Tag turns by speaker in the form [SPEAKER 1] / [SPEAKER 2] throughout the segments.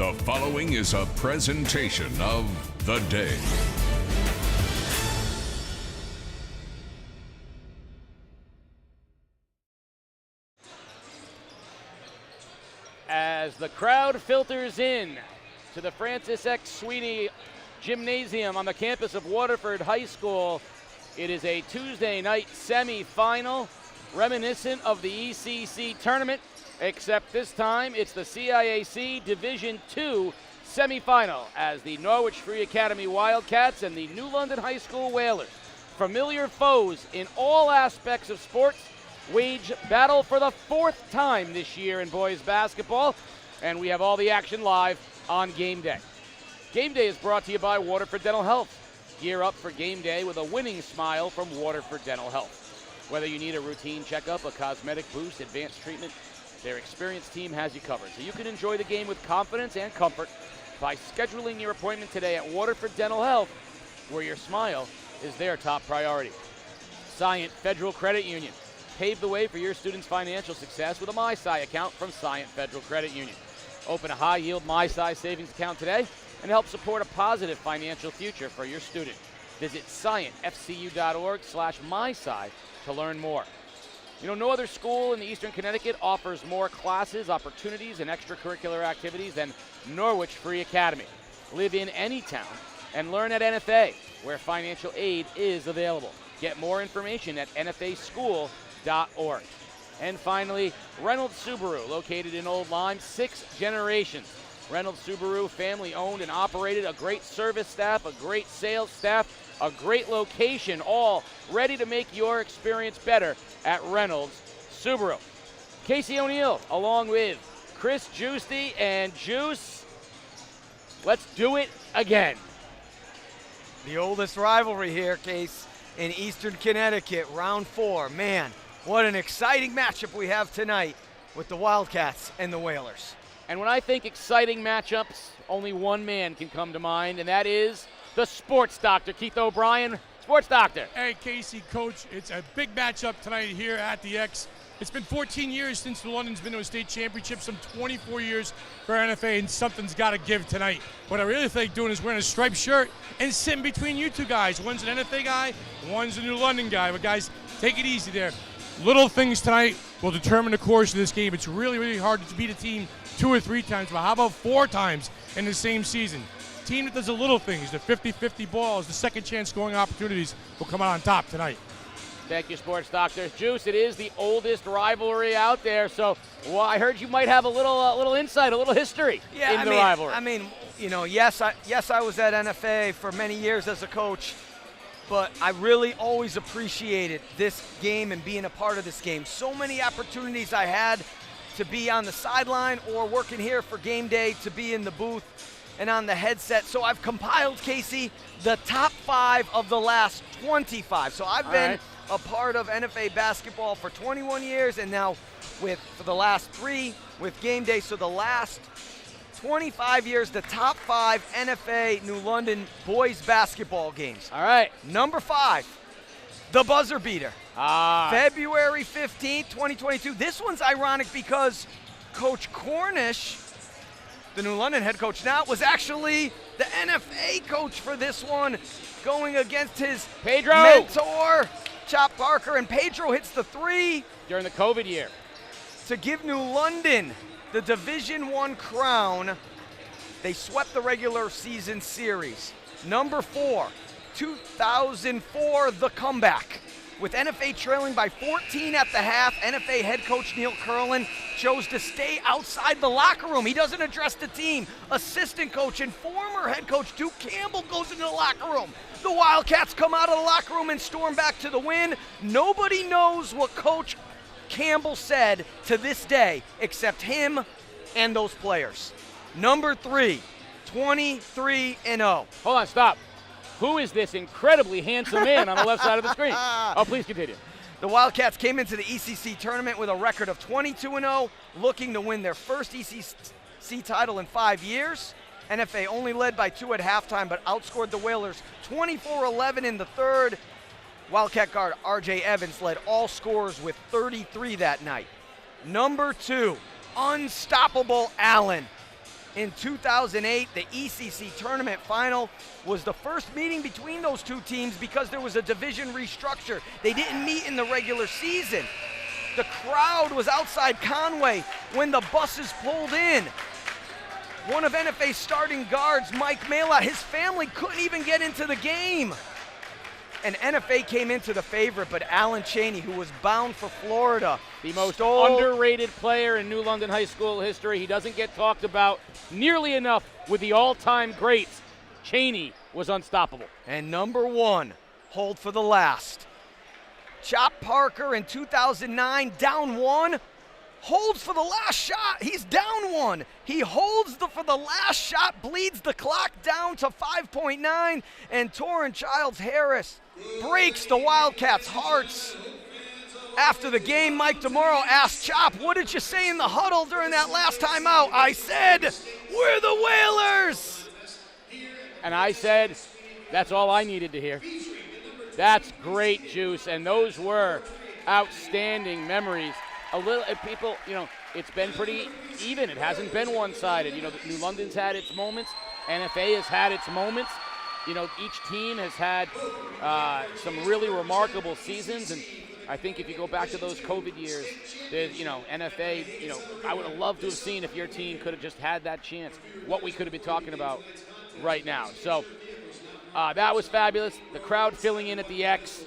[SPEAKER 1] The following is a presentation of The Day.
[SPEAKER 2] As the crowd filters in to the Francis X. Sweeney Gymnasium on the campus of Waterford High School, it is a Tuesday night semifinal reminiscent of the ECC tournament, except this time it's the CIAC Division II semifinal as the Norwich Free Academy Wildcats and the New London High School Whalers, familiar foes in all aspects of sports, wage battle for the fourth time this year in boys basketball, and we have all the action live on Game Day. Game Day is brought to you by Waterford Dental Health. Gear up for game day with a winning smile from Waterford Dental Health. Whether you need a routine checkup, a cosmetic boost, advanced treatment, their experienced team has you covered. So you can enjoy the game with confidence and comfort by scheduling your appointment today at Waterford Dental Health, where your smile is their top priority. Scient Federal Credit Union. Pave the way for your students' financial success with a MySci account from Scient Federal Credit Union. Open a high-yield MySci savings account today and help support a positive financial future for your student. Visit scientfcu.org/MySci to learn more. You know, no other school in the Eastern Connecticut offers more classes, opportunities, and extracurricular activities than Norwich Free Academy. Live in any town and learn at NFA, where financial aid is available. Get more information at nfaschool.org. And finally, Reynolds Subaru, located in Old Lyme, 6 generations. Reynolds Subaru, family owned and operated, a great service staff, a great sales staff, a great location, all ready to make your experience better at Reynolds Subaru. Casey O'Neill, along with Chris Giusti and Juice. Let's do it again.
[SPEAKER 3] The oldest rivalry here, Case, in Eastern Connecticut, round 4. Man, what an exciting matchup we have tonight with the Wildcats and the Whalers.
[SPEAKER 2] And when I think exciting matchups, only one man can come to mind, and that is the sports doctor, Keith O'Brien. Sports doctor.
[SPEAKER 4] Hey, Casey, Coach, it's a big matchup tonight here at the X. It's been 14 years since New London's been to a state championship, some 24 years for NFA, and something's got to give tonight. What I really think doing is wearing a striped shirt and sitting between you two guys. One's an NFA guy, one's a New London guy. But, guys, take it easy there. Little things tonight will determine the course of this game. It's really, really hard to beat a team 2 or 3 times, but how about 4 times in the same season? Team that does the little things, the 50-50 balls, the second chance scoring opportunities will come out on top tonight.
[SPEAKER 2] Thank you, Sports Doctor. Juice, it is the oldest rivalry out there, so I heard you might have a little insight, a little history in the rivalry.
[SPEAKER 3] I mean, you know, yes, I was at NFA for many years as a coach, but I really always appreciated this game and being a part of this game. So many opportunities I had to be on the sideline or working here for game day, to be in the booth and on the headset. So I've compiled, Casey, the top 5 of the last 25. So I've been a part of NFA basketball for 21 years, and now for the last 3 with game day. So the last 25 years, the top 5 NFA New London boys basketball games.
[SPEAKER 2] All right.
[SPEAKER 3] Number 5, the buzzer beater. February 15th, 2022. This one's ironic because Coach Cornish, the New London head coach now, was actually the NFA coach for this one, going against his mentor, Chop Parker, and Pedro hits the 3
[SPEAKER 2] during the COVID year
[SPEAKER 3] to give New London the Division I crown. They swept the regular season series. Number 4, 2004, the comeback. With NFA trailing by 14 at the half, NFA head coach Neil Curlin chose to stay outside the locker room. He doesn't address the team. Assistant coach and former head coach Duke Campbell goes into the locker room. The Wildcats come out of the locker room and storm back to the win. Nobody knows what Coach Campbell said to this day except him and those players. Number 3, 23-0.
[SPEAKER 2] Hold on, stop. Who is this incredibly handsome man on the left side of the screen? Oh, please continue.
[SPEAKER 3] The Wildcats came into the ECC tournament with a record of 22-0, looking to win their first ECC title in 5 years. NFA only led by 2 at halftime, but outscored the Whalers 24-11 in the third. Wildcat guard R.J. Evans led all scorers with 33 that night. Number 2, unstoppable Allen. in 2008. The ECC tournament final was the first meeting between those two teams because there was a division restructure. They didn't meet in the regular season. The crowd was outside Conway when the buses pulled in. One of NFA's starting guards, Mike Malott, his family couldn't even get into the game. And NFA came into the favorite, but Alan Cheney, who was bound for Florida,
[SPEAKER 2] the most underrated player in New London High School history. He doesn't get talked about nearly enough with the all-time greats. Cheney was unstoppable.
[SPEAKER 3] And number one, hold for the last. Chop Parker in 2009, down one, holds for the last shot. He's down one. He holds for the last shot, bleeds the clock down to 5.9, and Torrin Childs-Harris breaks the Wildcats' hearts. After the game, Mike DeMauro asked Chop, what did you say in the huddle during that last timeout? I said, we're the Whalers.
[SPEAKER 2] And I said, that's all I needed to hear. That's great, Juice, and those were outstanding memories. People, it's been pretty even. It hasn't been one-sided. New London's had its moments. NFA has had its moments. Each team has had some really remarkable seasons, and I think if you go back to those COVID years, NFA, I would have loved to have seen if your team could have just had that chance, what we could have been talking about right now. So that was fabulous. The crowd filling in at the X.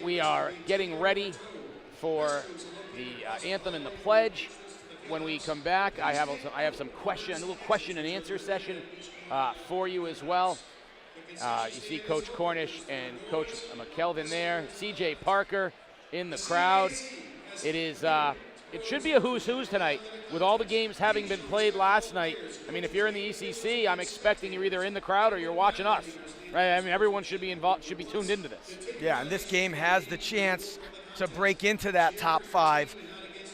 [SPEAKER 2] We are getting ready for the anthem and the pledge. When we come back, I have a little question and answer session for you as well. You see Coach Cornish and Coach McKelvin there. CJ Parker in the crowd. It should be a who's who's tonight with all the games having been played last night. I mean, if you're in the ECC, I'm expecting you're either in the crowd or you're watching us, right? I mean, everyone should be involved, should be tuned into this. Yeah, and this game has the chance to break into that top five.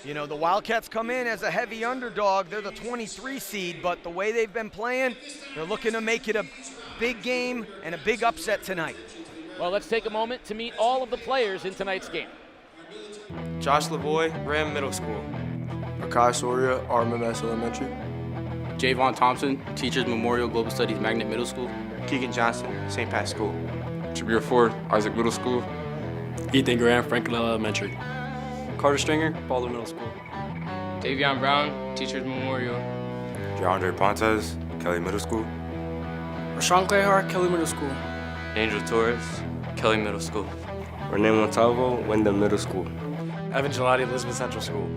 [SPEAKER 2] The Wildcats come in as a heavy underdog. They're the 23 seed, but the way they've been playing, they're looking to make it a big game and a big upset tonight. Well, let's take a moment to meet all of the players in tonight's game.
[SPEAKER 5] Josh Lavoie, Graham Middle School.
[SPEAKER 6] Akai Soria, RMMS Elementary.
[SPEAKER 7] Javon Thompson, Teachers Memorial Global Studies Magnet Middle School.
[SPEAKER 5] Keegan Johnson, St. Pat's School.
[SPEAKER 6] Shabir Ford, Isaac Middle School.
[SPEAKER 8] Ethan Graham, Franklin Elementary.
[SPEAKER 9] Carter Stringer, Baldwin Middle School.
[SPEAKER 10] Davion Brown, Teachers Memorial.
[SPEAKER 11] DeAndre Pontes, Kelly Middle School.
[SPEAKER 12] Rashawn Clayhart, Kelly Middle School.
[SPEAKER 13] Angel Torres, Kelly Middle School.
[SPEAKER 14] Rene Montalvo, Wyndham Middle School.
[SPEAKER 15] Evan Gelati, Elizabeth Central School.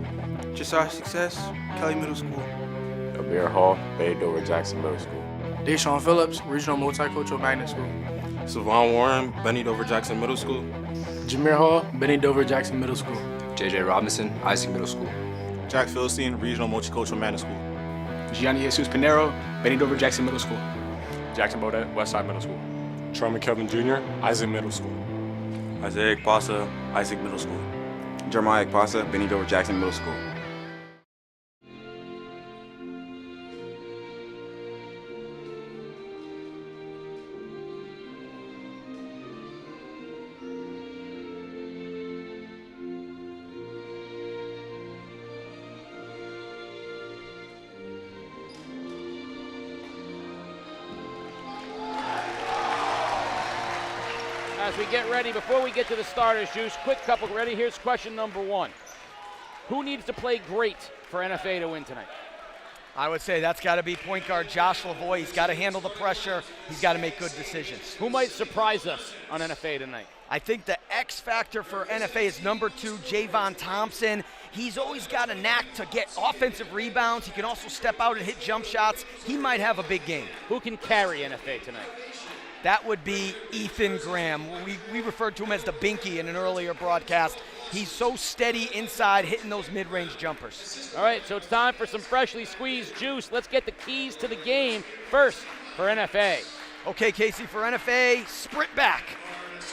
[SPEAKER 16] Josiah Success, Kelly Middle School.
[SPEAKER 17] Amir Hall, Bay Dover Jackson Middle School.
[SPEAKER 18] Deshaun Phillips, Regional Multicultural Magnet School.
[SPEAKER 19] Savon Warren, Benny Dover Jackson Middle School.
[SPEAKER 18] Jameer Hall, Benny Dover Jackson Middle School.
[SPEAKER 20] JJ Robinson, Isaac Middle School.
[SPEAKER 21] Jack Philistine, Regional Multicultural Magnet School.
[SPEAKER 22] Gianni Jesus Pinero, Benny Dover Jackson Middle School.
[SPEAKER 23] Jackson Bodette, Westside Middle School.
[SPEAKER 24] Troy McKelvin Jr., Isaac Middle School.
[SPEAKER 25] Isaiah Pasa, Isaac Middle School.
[SPEAKER 26] Jeremiah Pasa, Benny Dover Jackson Middle School.
[SPEAKER 2] As we get ready, before we get to the starters, Juice, quick couple ready. Here's question number one. Who needs to play great for NFA to win tonight?
[SPEAKER 3] I would say that's got to be point guard Josh Lavoie. He's got to handle the pressure. He's got to make good decisions.
[SPEAKER 2] Who might surprise us on NFA tonight?
[SPEAKER 3] I think the X factor for NFA is number 2, Javon Thompson. He's always got a knack to get offensive rebounds. He can also step out and hit jump shots. He might have a big game.
[SPEAKER 2] Who can carry NFA tonight?
[SPEAKER 3] That would be Ethan Graham. We referred to him as the Binky in an earlier broadcast. He's so steady inside, hitting those mid-range jumpers.
[SPEAKER 2] All right, so it's time for some freshly squeezed juice. Let's get the keys to the game first for NFA.
[SPEAKER 3] Okay, Casey, for NFA, sprint back.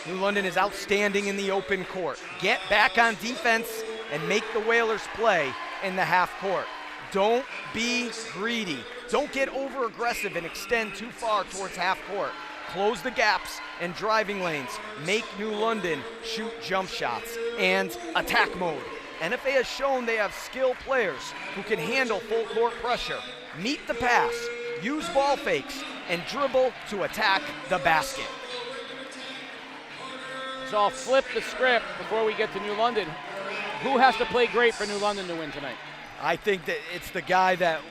[SPEAKER 3] New London is outstanding in the open court. Get back on defense and make the Whalers play in the half court. Don't be greedy. Don't get over-aggressive and extend too far towards half court. Close the gaps and driving lanes. Make New London shoot jump shots. And attack mode. NFA has shown they have skilled players who can handle full court pressure. meet the pass, use ball fakes, and dribble to attack the basket.
[SPEAKER 2] So I'll flip the script before we get to New London. Who has to play great for New London to win tonight?
[SPEAKER 3] I think that it's the guy that,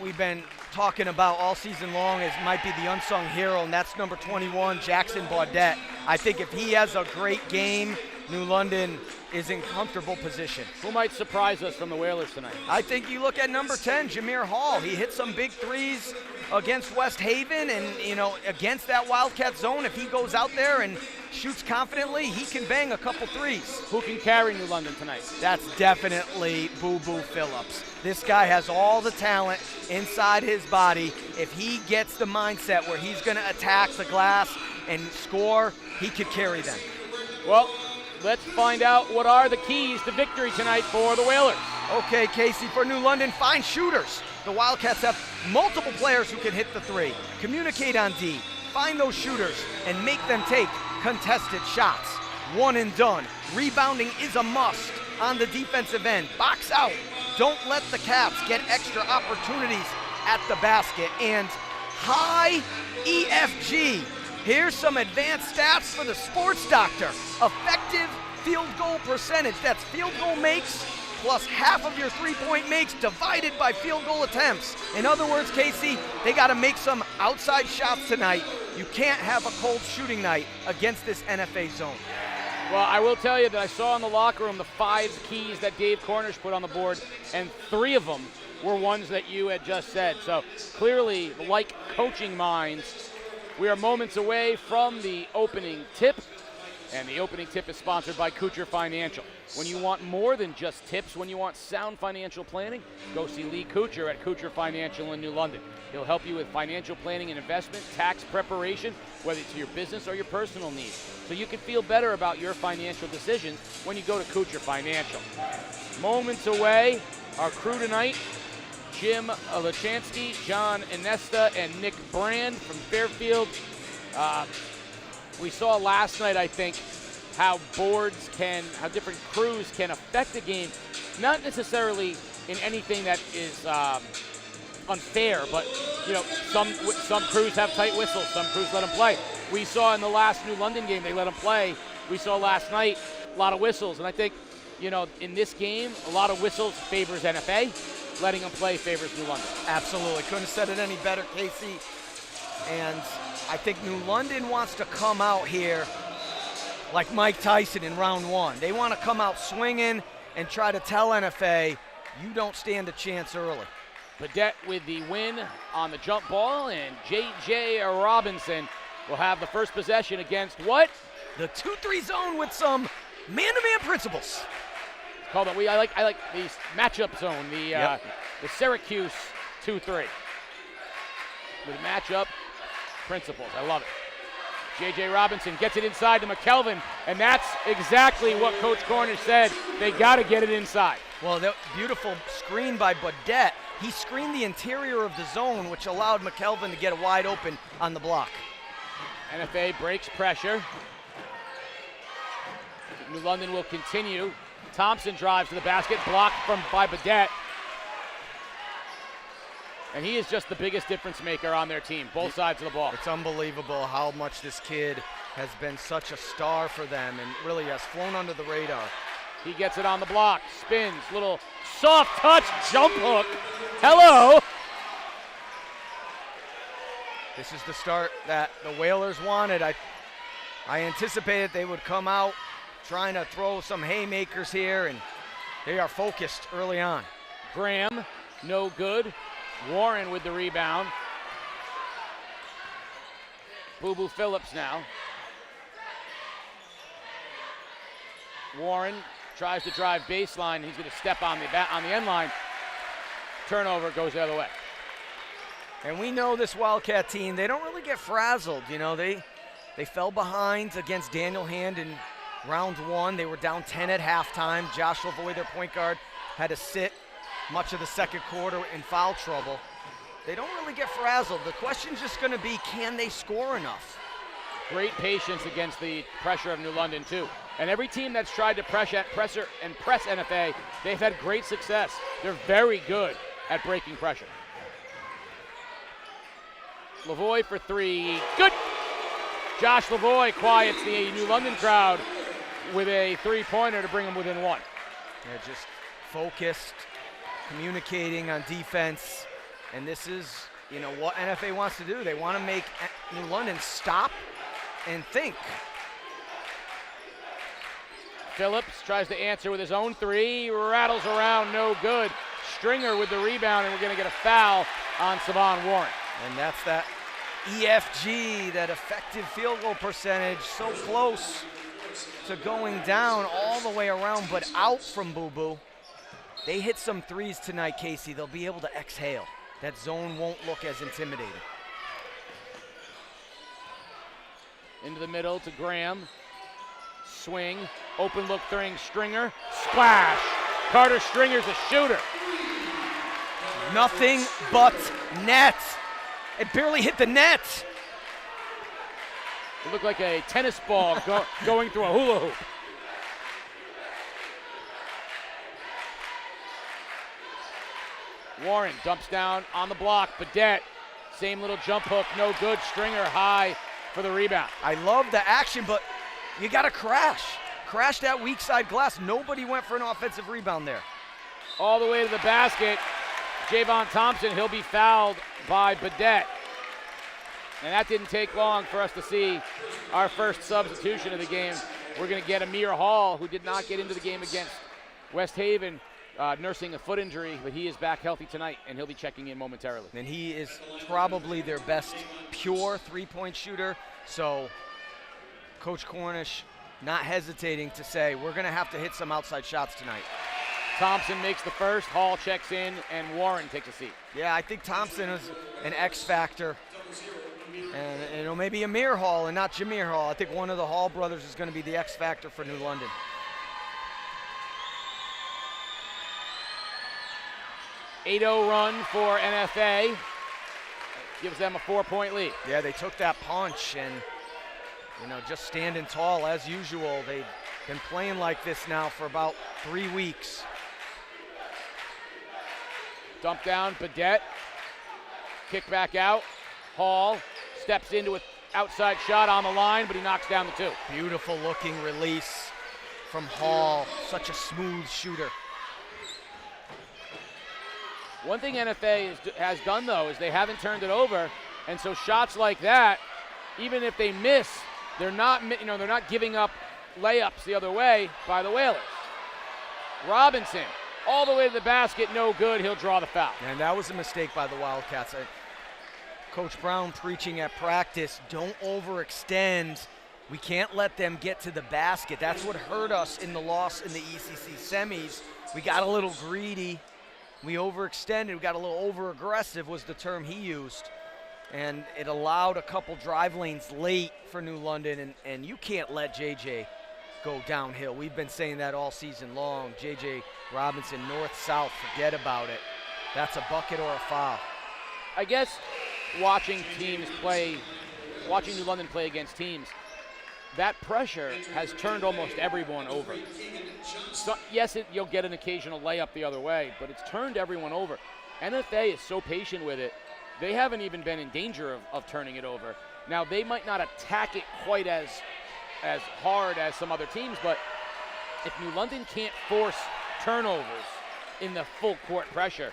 [SPEAKER 3] we've been talking about all season long as might be the unsung hero, and that's number 21, Jackson Baudette. I think if he has a great game, New London is in comfortable position.
[SPEAKER 2] Who might surprise us from the Whalers tonight?
[SPEAKER 3] I think you look at number 10, Jameer Hall. He hit some big threes against West Haven, and, against that Wildcat zone, if he goes out there and shoots confidently, he can bang a couple threes.
[SPEAKER 2] Who can carry New London tonight?
[SPEAKER 3] That's definitely Boo Boo Phillips. This guy has all the talent inside his body. If he gets the mindset where he's going to attack the glass and score, he could carry them.
[SPEAKER 2] Well, let's find out what are the keys to victory tonight for the Whalers.
[SPEAKER 3] Okay, Casey, for New London, find shooters. The Wildcats have multiple players who can hit the three. Communicate on D. Find those shooters and make them take contested shots. One and done. Rebounding is a must on the defensive end. Box out. Don't let the Caps get extra opportunities at the basket. And high EFG. Here's some advanced stats for the sports doctor. Effective field goal percentage. That's field goal makes plus half of your three-point makes divided by field goal attempts. In other words, Casey, they got to make some outside shots tonight. You can't have a cold shooting night against this NFA zone.
[SPEAKER 2] Well, I will tell you that I saw in the locker room the 5 keys that Dave Cornish put on the board, and 3 of them were ones that you had just said. So clearly, like coaching minds, we are moments away from the opening tip, and the opening tip is sponsored by Kuchar Financial. When you want more than just tips, when you want sound financial planning, go see Lee Kuchar at Kuchar Financial in New London. He'll help you with financial planning and investment, tax preparation, whether it's your business or your personal needs. So you can feel better about your financial decisions when you go to Kuchar Financial. Moments away, our crew tonight, Jim Lachansky, John Inesta, and Nick Brand from Fairfield. We saw last night, I think, how different crews can affect a game, not necessarily in anything that is unfair, but some crews have tight whistles, some crews let them play. We saw in the last New London game they let them play. We saw last night a lot of whistles, and I think in this game a lot of whistles favors NFA, letting them play favors New London.
[SPEAKER 3] Absolutely, couldn't have said it any better, Casey. And I think New London wants to come out here like Mike Tyson in round 1. They want to come out swinging and try to tell NFA, you don't stand a chance early.
[SPEAKER 2] Baudette with the win on the jump ball, and J.J. Robinson will have the first possession against what?
[SPEAKER 3] The 2-3 zone with some man-to-man principles.
[SPEAKER 2] Called it. I like the matchup zone, the Syracuse 2-3 with matchup principles. I love it. J.J. Robinson gets it inside to McKelvin, and that's exactly what Coach Cornish said. They got to get it inside.
[SPEAKER 3] Well, that beautiful screen by Baudette. He screened the interior of the zone, which allowed McKelvin to get wide open on the block.
[SPEAKER 2] NFA breaks pressure. New London will continue. Thompson drives to the basket, blocked by Baudette. And he is just the biggest difference maker on their team, both sides of the ball.
[SPEAKER 3] It's unbelievable how much this kid has been such a star for them and really has flown under the radar.
[SPEAKER 2] He gets it on the block, spins, little soft touch, jump hook. Hello.
[SPEAKER 3] This is the start that the Whalers wanted. I anticipated they would come out trying to throw some haymakers here, and they are focused early on.
[SPEAKER 2] Graham, no good. Warren with the rebound. Boo Boo Phillips now. Warren tries to drive baseline. He's going to step on the end line. Turnover goes the other way.
[SPEAKER 3] And we know this Wildcat team, they don't really get frazzled. They fell behind against Daniel Hand in round 1. They were down 10 at halftime. Josh Lavoie, their point guard, had to sit much of the second quarter in foul trouble. They don't really get frazzled. The question's just going to be, can they score enough?
[SPEAKER 2] Great patience against the pressure of New London, too. And every team that's tried to press NFA, they've had great success. They're very good at breaking pressure. Lavoie for three. Good! Josh Lavoie quiets the New London crowd with a three-pointer to bring them within one.
[SPEAKER 3] Yeah, just focused, communicating on defense. And this is, what NFA wants to do. They want to make New London stop and think.
[SPEAKER 2] Phillips tries to answer with his own three, rattles around, no good. Stringer with the rebound, and we're going to get a foul on Savon Warren.
[SPEAKER 3] And that's that EFG, that effective field goal percentage, so close to going down all the way around, but out from Boo Boo. They hit some threes tonight, Casey. They'll be able to exhale. That zone won't look as intimidating.
[SPEAKER 2] Into the middle to Graham. Swing, open look throwing Stringer, splash. Carter Stringer's a shooter.
[SPEAKER 3] Nothing but net. It barely hit the net.
[SPEAKER 2] It looked like a tennis ball going through a hula hoop. Warren dumps down on the block. Badette, same little jump hook, no good. Stringer high for the rebound.
[SPEAKER 3] I love the action, but you got to crash. Crash that weak side glass. Nobody went for an offensive rebound there.
[SPEAKER 2] All the way to the basket. Javon Thompson, he'll be fouled by Badette. And that didn't take long for us to see our first substitution of the game. We're going to get Amir Hall, who did not get into the game against West Haven, nursing a foot injury, but he is back healthy tonight, and he'll be checking in momentarily.
[SPEAKER 3] And he is probably their best pure three-point shooter. So Coach Cornish not hesitating to say, we're going to have to hit some outside shots tonight.
[SPEAKER 2] Thompson makes the first, Hall checks in, and Warren takes a seat.
[SPEAKER 3] Yeah, I think Thompson is an X factor. And maybe Amir Hall and not Jameer Hall. I think one of the Hall brothers is going to be the X factor for New London. .80 run for NFA. Gives them a 4-point lead. Yeah, they took that punch and, just standing tall as usual. They've been playing like this now for about 3 weeks.
[SPEAKER 2] Dump down, Badette. Kick back out. Hall steps into an outside shot on the line, but he knocks down the two.
[SPEAKER 3] Beautiful looking release from Hall. Such a smooth shooter.
[SPEAKER 2] One thing NFA has done, though, is they haven't turned it over, and so shots like that, even if they miss, they're not giving up layups the other way by the Whalers. Robinson, all the way to the basket, no good. He'll draw the foul.
[SPEAKER 3] And that was a mistake by the Wildcats. Coach Brown preaching at practice, don't overextend. We can't let them get to the basket. That's what hurt us in the loss in the ECC semis. We got a little greedy. We overextended. We got a little over-aggressive was the term he used. And it allowed a couple drive lanes late for New London. And you can't let JJ go downhill. We've been saying that all season long. JJ Robinson, north-south, forget about it. That's a bucket or a foul.
[SPEAKER 2] I guess watching New London play against teams, that pressure has turned almost everyone over. So, yes, you'll get an occasional layup the other way, but it's turned everyone over. NFA is so patient with it, they haven't even been in danger of turning it over. Now, they might not attack it quite as hard as some other teams, but if New London can't force turnovers in the full court pressure,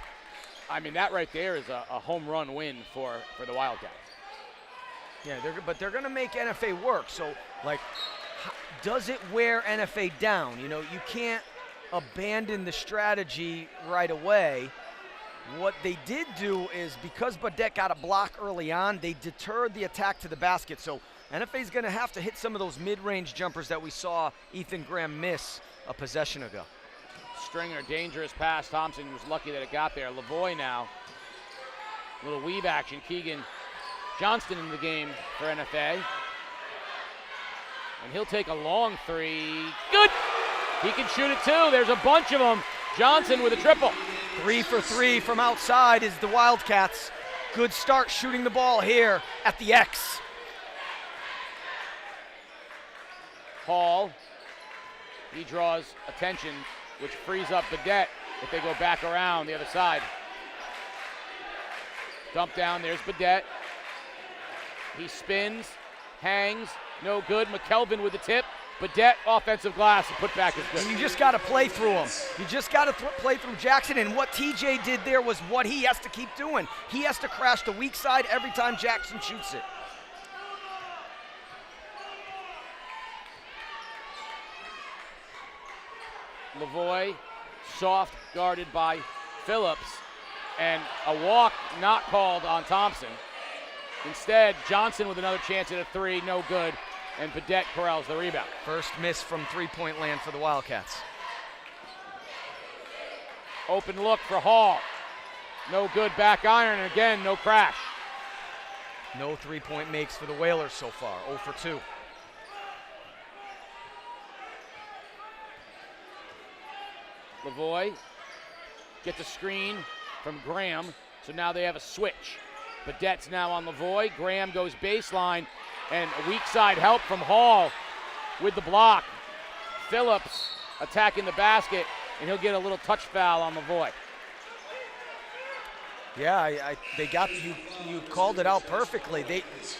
[SPEAKER 2] I mean, that right there is a home run win for the Wildcats.
[SPEAKER 3] Yeah, but they're going to make NFA work. So, does it wear NFA down? You can't abandon the strategy right away. What they did do is, because Badette got a block early on, they deterred the attack to the basket. So NFA is going to have to hit some of those mid-range jumpers that we saw Ethan Graham miss a possession ago.
[SPEAKER 2] Stringer, dangerous pass. Thompson was lucky that it got there. Lavoie now. Little weave action. Keegan Johnston in the game for NFA. And he'll take a long three. Good! He can shoot it too. There's a bunch of them. Johnson with a triple.
[SPEAKER 3] 3 for 3 from outside is the Wildcats. Good start shooting the ball here at the X.
[SPEAKER 2] Hall. He draws attention, which frees up Badette if they go back around the other side. Dump down, there's Badette. He spins, hangs, no good. McKelvin with the tip. Badette, offensive glass, and put back is good.
[SPEAKER 3] And you just got to play through him. You just got to play through Jackson, and what TJ did there was what he has to keep doing. He has to crash the weak side every time Jackson shoots it.
[SPEAKER 2] Lavoie, soft guarded by Phillips, and a walk not called on Thompson. Instead, Johnson with another chance at a three, no good, and Badette corrals the rebound.
[SPEAKER 3] First miss from three-point land for the Wildcats.
[SPEAKER 2] Open look for Hall. No good, back iron, and again, no crash.
[SPEAKER 3] No three-point makes for the Whalers so far, 0 for 2.
[SPEAKER 2] Lavoie gets a screen from Graham, so now they have a switch. Badette's now on Lavoie. Graham goes baseline, and a weak side help from Hall with the block. Phillips attacking the basket, and he'll get a little touch foul on Lavoie.
[SPEAKER 3] Yeah, they got you called it out perfectly.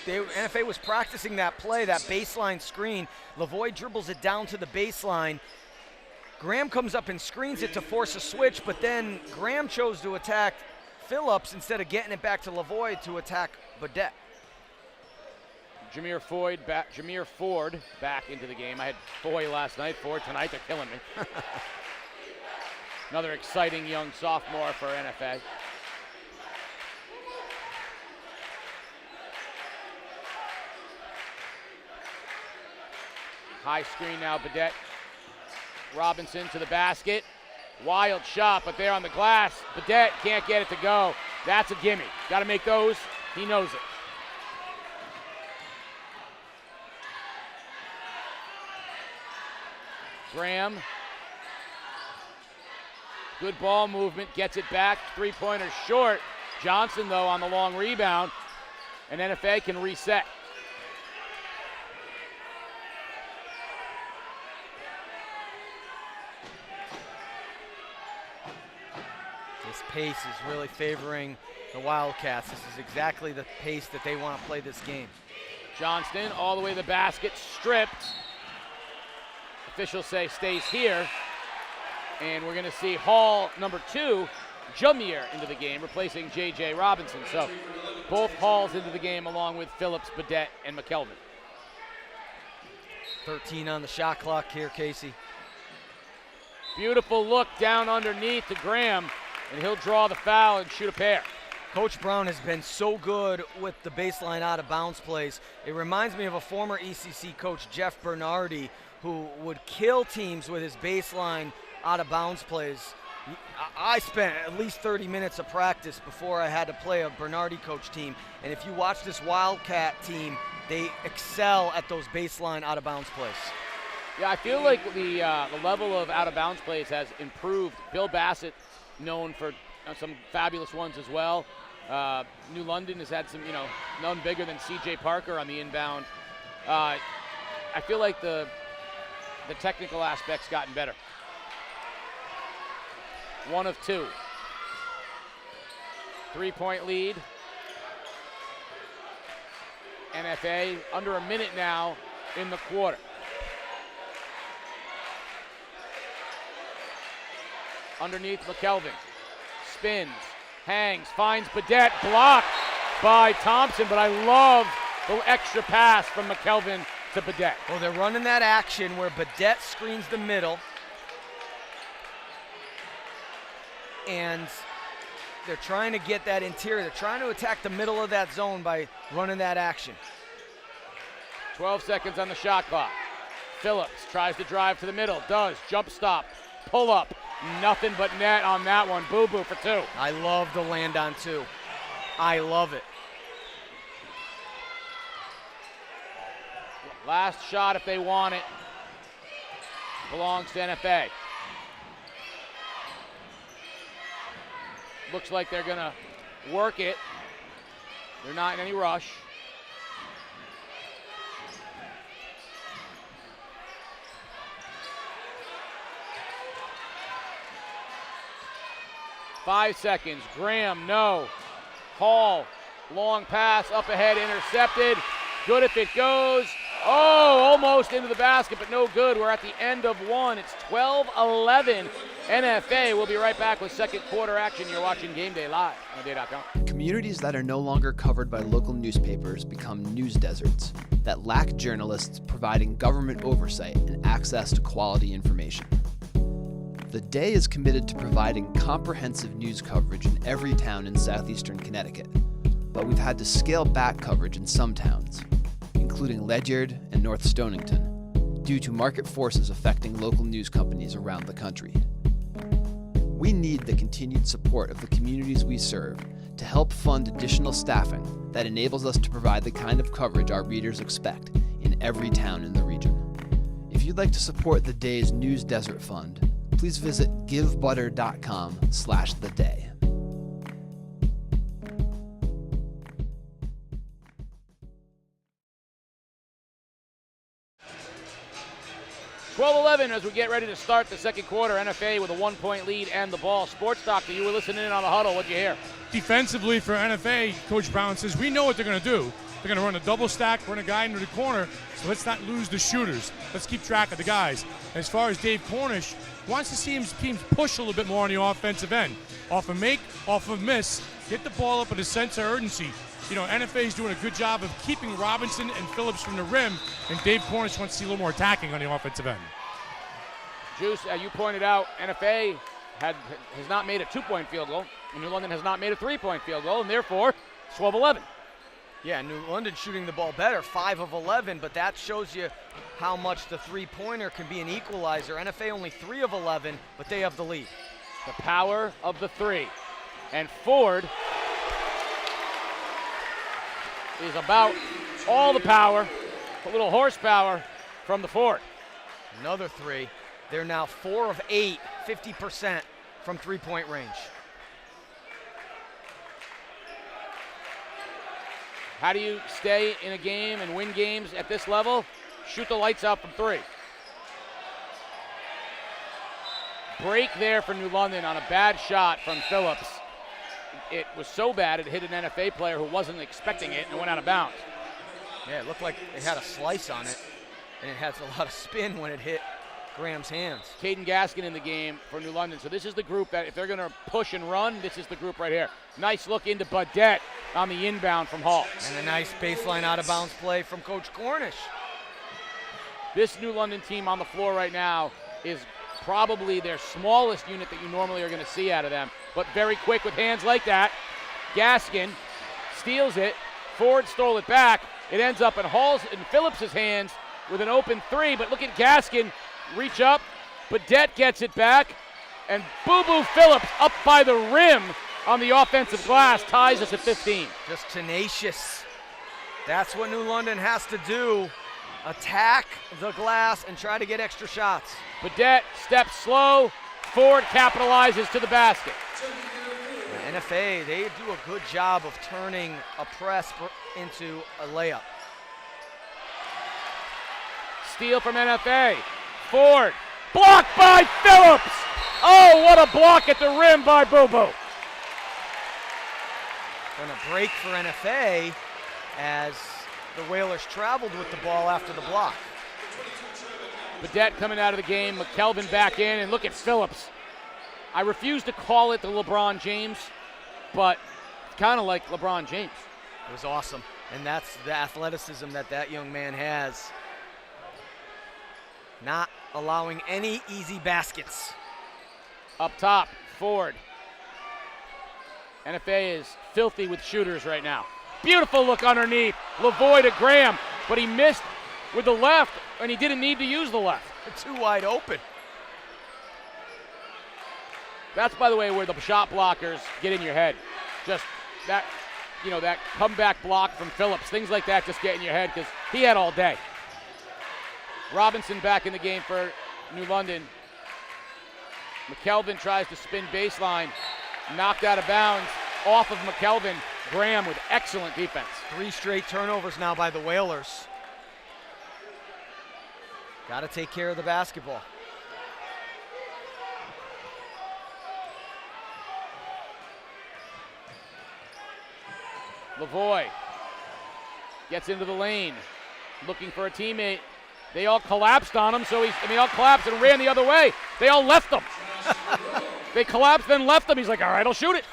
[SPEAKER 3] NFA was practicing that play, that baseline screen. Lavoie dribbles it down to the baseline. Graham comes up and screens it to force a switch, but then Graham chose to attack Phillips instead of getting it back to Lavoie to attack Badette.
[SPEAKER 2] Jameer Ford back into the game. I had Foy last night, Ford tonight. They're killing me. Another exciting young sophomore for NFA. High screen now, Badette. Robinson to the basket. Wild shot, but there on the glass. Badette can't get it to go. That's a gimme. Got to make those. He knows it. Graham. Good ball movement. Gets it back. Three-pointer short. Johnson, though, on the long rebound. And NFA can reset.
[SPEAKER 3] This pace is really favoring the Wildcats. This is exactly the pace that they want to play this game.
[SPEAKER 2] Johnston all the way to the basket, stripped. Officials say stays here. And we're going to see Hall, number 2, Jameer into the game, replacing J.J. Robinson. So both Halls into the game along with Phillips, Badette, and McKelvin.
[SPEAKER 3] 13 on the shot clock here, Casey.
[SPEAKER 2] Beautiful look down underneath to Graham, and he'll draw the foul and shoot a pair.
[SPEAKER 3] Coach Brown has been so good with the baseline out of bounds plays. It reminds me of a former ECC coach, Jeff Bernardi, who would kill teams with his baseline out of bounds plays. I spent at least 30 minutes of practice before I had to play a Bernardi coach team. And if you watch this Wildcat team, they excel at those baseline out of bounds plays.
[SPEAKER 2] Yeah, I feel like the level of out of bounds plays has improved. Bill Bassett, known for some fabulous ones as well. New London has had some, none bigger than C.J. Parker on the inbound. I feel like the technical aspect's gotten better. 1 of 2. 3-point lead. NFA under a minute now in the quarter. Underneath McKelvin. Spins, hangs, finds Badette, blocked by Thompson, but I love the extra pass from McKelvin to Badette.
[SPEAKER 3] Well, they're running that action where Badette screens the middle, and they're trying to get that interior. They're trying to attack the middle of that zone by running that action.
[SPEAKER 2] 12 seconds on the shot clock. Phillips tries to drive to the middle, does, jump stop, pull up. Nothing but net on that one. Boo-boo for 2.
[SPEAKER 3] I love the land on 2. I love it.
[SPEAKER 2] Last shot if they want it. Belongs to NFA. Looks like they're going to work it. They're not in any rush. Five seconds. Graham, no. Hall, long pass, up ahead, intercepted. Good if it goes. Oh, almost into the basket, but no good. We're at the end of one. It's 12-11 NFA. We'll be right back with second quarter action. You're watching Game Day live on day.com.
[SPEAKER 1] Communities that are no longer covered by local newspapers become news deserts that lack journalists providing government oversight and access to quality information. The Day is committed to providing comprehensive news coverage in every town in southeastern Connecticut, but we've had to scale back coverage in some towns, including Ledyard and North Stonington, due to market forces affecting local news companies around the country. We need the continued support of the communities we serve to help fund additional staffing that enables us to provide the kind of coverage our readers expect in every town in the region. If you'd like to support the Day's News Desert Fund, please visit givebutter.com/theday.
[SPEAKER 2] As we get ready to start the second quarter, NFA with a 1-point lead and the ball. Sports Doctor, you were listening in on the huddle. What'd you hear?
[SPEAKER 4] Defensively for NFA, Coach Brown says, we know what they're going to do. They're going to run a double stack, run a guy into the corner, so let's not lose the shooters. Let's keep track of the guys. As far as Dave Cornish, wants to see his teams push a little bit more on the offensive end. Off a make, off a miss, get the ball up with a sense of urgency. You know, NFA is doing a good job of keeping Robinson and Phillips from the rim, and Dave Cornish wants to see a little more attacking on the offensive end.
[SPEAKER 2] Juice, you pointed out, NFA has not made a 2-point field goal, and New London has not made a 3-point field goal, and therefore 12-11.
[SPEAKER 3] Yeah, New London shooting the ball better, 5 of 11, but that shows you how much the three-pointer can be an equalizer. NFA only 3 of 11, but they have the lead.
[SPEAKER 2] The power of the three. And Ford is about all the power, a little horsepower from the Ford.
[SPEAKER 3] Another three. They're now 4 of 8, 50% from three-point range.
[SPEAKER 2] How do you stay in a game and win games at this level? Shoot the lights out from three. Break there for New London on a bad shot from Phillips. It was so bad it hit an NFA player who wasn't expecting it and went out of bounds.
[SPEAKER 3] Yeah, it looked like it had a slice on it, and it has a lot of spin when it hit Graham's hands.
[SPEAKER 2] Caden Gaskin in the game for New London. So this is the group that if they're going to push and run, this is the group right here. Nice look into Badette on the inbound from Hall.
[SPEAKER 3] And a nice baseline out-of-bounds play from Coach Cornish.
[SPEAKER 2] This New London team on the floor right now is probably their smallest unit that you normally are going to see out of them, but very quick with hands like that. Gaskin steals it. Ford stole it back. It ends up in Hall's and Phillips' hands with an open three, but look at Gaskin reach up. Badette gets it back, and Boo Boo Phillips up by the rim on the offensive glass ties us at 15.
[SPEAKER 3] Just tenacious. That's what New London has to do. Attack the glass and try to get extra shots.
[SPEAKER 2] Badette steps slow. Ford capitalizes to the basket.
[SPEAKER 3] NFA, they do a good job of turning a press into a layup.
[SPEAKER 2] Steal from NFA. Ford, blocked by Phillips. Oh, what a block at the rim by Boo Boo.
[SPEAKER 3] Going to break for NFA as the Whalers traveled with the ball after the block.
[SPEAKER 2] Badette coming out of the game, McKelvin back in, and look at Phillips. I refuse to call it the LeBron James, but it's kind of like LeBron James.
[SPEAKER 3] It was awesome, and that's the athleticism that young man has. Not allowing any easy baskets.
[SPEAKER 2] Up top, Ford. NFA is filthy with shooters right now. Beautiful look underneath. Lavoie to Graham, but he missed with the left, and he didn't need to use the left.
[SPEAKER 3] Too wide open.
[SPEAKER 2] That's, by the way, where the shot blockers get in your head. Just that, that comeback block from Phillips. Things like that just get in your head because he had all day. Robinson back in the game for New London. McKelvin tries to spin baseline. Knocked out of bounds off of McKelvin. Graham with excellent defense.
[SPEAKER 3] 3 straight turnovers now by the Whalers. Got to take care of the basketball.
[SPEAKER 2] Lavoie Gets into the lane, looking for a teammate. They all collapsed on him, so they all collapsed and ran the other way. They all left him. They collapsed, then left him. He's like, all right, I'll shoot it.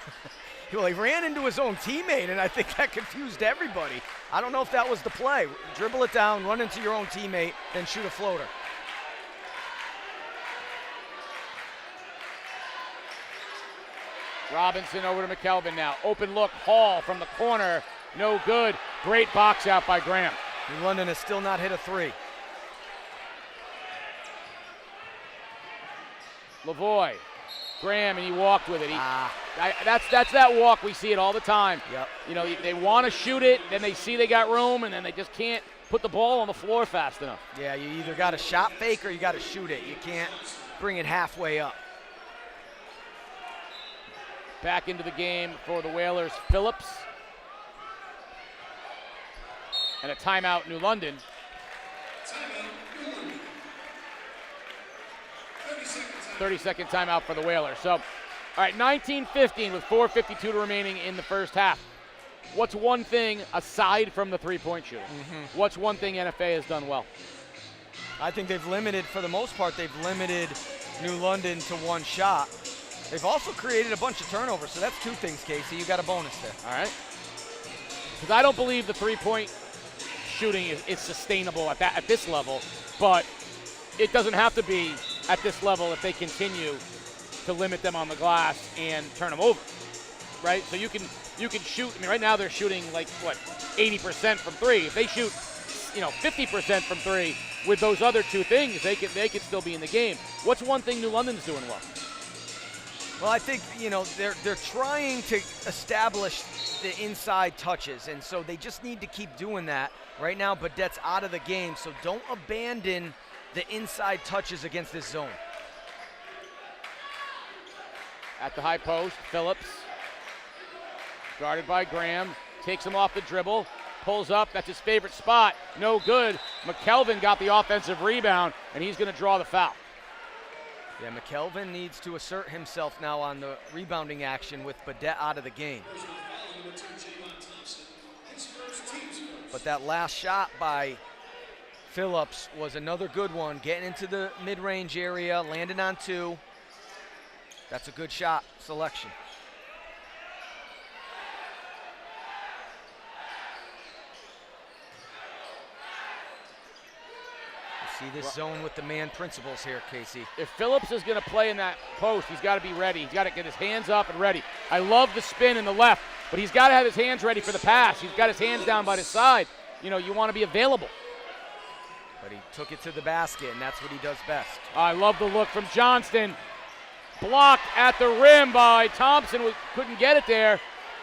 [SPEAKER 3] Well, he ran into his own teammate, and I think that confused everybody. I don't know if that was the play. Dribble it down, run into your own teammate, then shoot a floater.
[SPEAKER 2] Robinson over to McKelvin now. Open look, Hall from the corner. No good. Great box out by Graham.
[SPEAKER 3] New London has still not hit a three.
[SPEAKER 2] Lavoie, Graham, and he walked with it. That's that walk. We see it all the time.
[SPEAKER 3] Yep.
[SPEAKER 2] You know, they want to shoot it, then they see they got room, and then they just can't put the ball on the floor fast enough.
[SPEAKER 3] Yeah, you either got to shot fake or you got to shoot it. You can't bring it halfway up.
[SPEAKER 2] Back into the game for the Whalers, Phillips. And a timeout, New London. 30-second timeout for the Whalers. So, all right, 19-15 with 4:52 remaining in the first half. What's one thing, aside from the three-point shooting, what's one thing NFA has done well?
[SPEAKER 3] I think they've limited, for the most part, they've limited New London to one shot. They've also created a bunch of turnovers, so that's two things, Casey. You got a bonus there.
[SPEAKER 2] All right. Because I don't believe the three-point shooting is sustainable at this level, but it doesn't have to be at this level if they continue to limit them on the glass and turn them over, right? So you can shoot. I mean, right now they're shooting like 80% from three. If they shoot, 50% from three with those other two things, they could still be in the game. What's one thing New London's doing well?
[SPEAKER 3] Well, I think they're trying to establish the inside touches, and so they just need to keep doing that. Right now, Badette's out of the game, so don't abandon the inside touches against this zone.
[SPEAKER 2] At the high post, Phillips, guarded by Graham, takes him off the dribble, pulls up, that's his favorite spot, no good. McKelvin got the offensive rebound, and he's going to draw the foul.
[SPEAKER 3] Yeah, McKelvin needs to assert himself now on the rebounding action with Badette out of the game. But that last shot by Phillips was another good one, getting into the mid-range area, landing on two. That's a good shot selection. You see this zone with the man principles here, Casey.
[SPEAKER 2] If Phillips is going to play in that post, he's got to be ready. He's got to get his hands up and ready. I love the spin in the left, but he's got to have his hands ready for the pass. He's got his hands down by his side. You want to be available.
[SPEAKER 3] But he took it to the basket, and that's what he does best.
[SPEAKER 2] I love the look from Johnston. Blocked at the rim by Thompson. Couldn't get it there.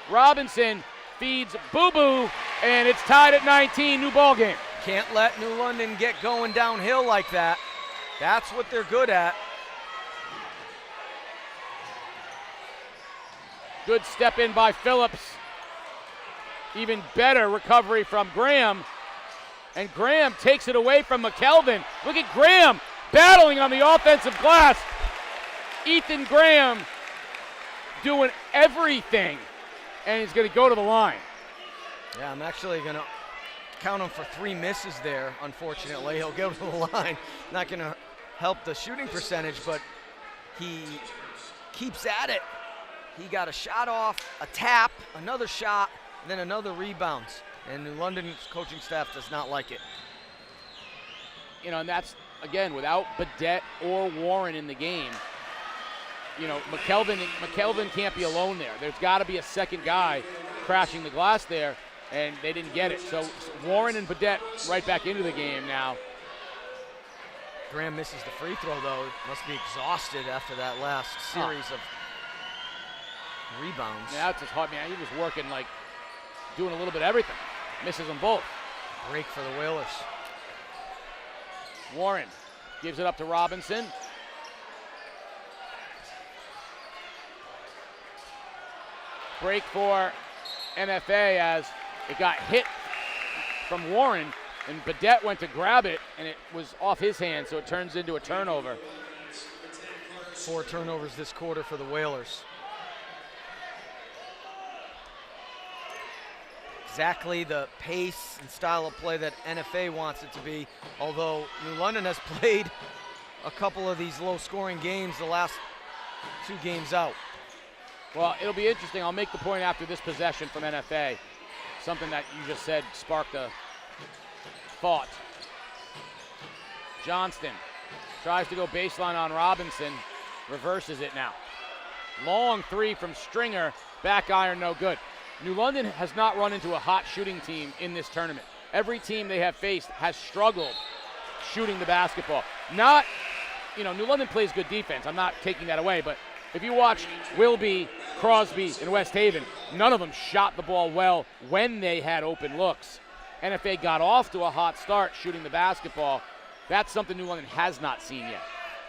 [SPEAKER 2] Robinson feeds Boo Boo, and it's tied at 19. New ball game.
[SPEAKER 3] Can't let New London get going downhill like that. That's what they're good at.
[SPEAKER 2] Good step in by Phillips. Even better recovery from Graham. And Graham takes it away from McKelvin. Look at Graham battling on the offensive glass. Ethan Graham doing everything, and he's going to go to the line.
[SPEAKER 3] Yeah, I'm actually going to count him for 3 misses there, unfortunately. He'll go to the line. Not going to help the shooting percentage, but he keeps at it. He got a shot off, a tap, another shot, then another rebound. And New London's coaching staff does not like it.
[SPEAKER 2] And that's, again, without Badette or Warren in the game. McKelvin can't be alone there. There's got to be a second guy crashing the glass there, and they didn't get it. So Warren and Badette right back into the game now.
[SPEAKER 3] Graham misses the free throw, though. Must be exhausted after that last series of rebounds.
[SPEAKER 2] Yeah, that's just hard, man. He was working, doing a little bit of everything. Misses them both.
[SPEAKER 3] Break for the Whalers.
[SPEAKER 2] Warren gives it up to Robinson. Break for NFA as it got hit from Warren, and Badette went to grab it, and it was off his hand, so it turns into a turnover.
[SPEAKER 3] 4 turnovers this quarter for the Whalers. exactly the pace and style of play that NFA wants it to be, although New London has played a couple of these low-scoring games the last 2 games out.
[SPEAKER 2] Well, it'll be interesting. I'll make the point after this possession from NFA. Something that you just said sparked a thought. Johnston tries to go baseline on Robinson, reverses it now. Long 3 from Stringer, back iron, no good. New London has not run into a hot shooting team in this tournament. Every team they have faced has struggled shooting the basketball. Not, New London plays good defense. I'm not taking that away, but if you watch Wilby, Crosby, and West Haven, none of them shot the ball well when they had open looks. NFA got off to a hot start shooting the basketball. That's something New London has not seen yet.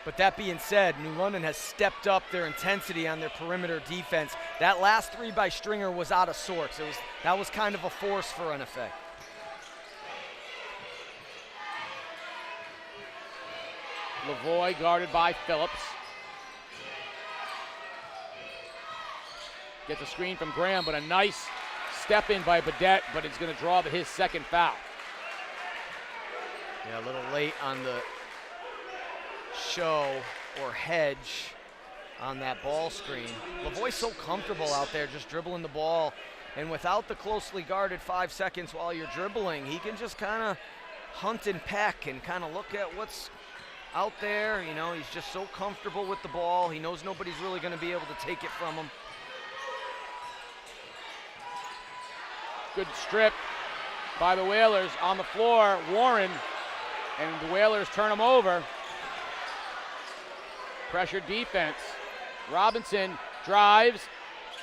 [SPEAKER 3] But that being said, New London has stepped up their intensity on their perimeter defense. That last 3 by Stringer was out of sorts. That was kind of a force for NFA.
[SPEAKER 2] Lavoie guarded by Phillips. Gets a screen from Graham, but a nice step in by Badette, but it's going to draw his second foul.
[SPEAKER 3] Yeah, a little late on the show or hedge on that ball screen. Lavoie's so comfortable out there just dribbling the ball, and without the closely guarded 5 seconds while you're dribbling, he can just kind of hunt and peck and kind of look at what's out there. He's just so comfortable with the ball. He knows nobody's really going to be able to take it from him.
[SPEAKER 2] Good strip by the Whalers on the floor. Warren, and the Whalers turn him over. Pressure defense. Robinson drives,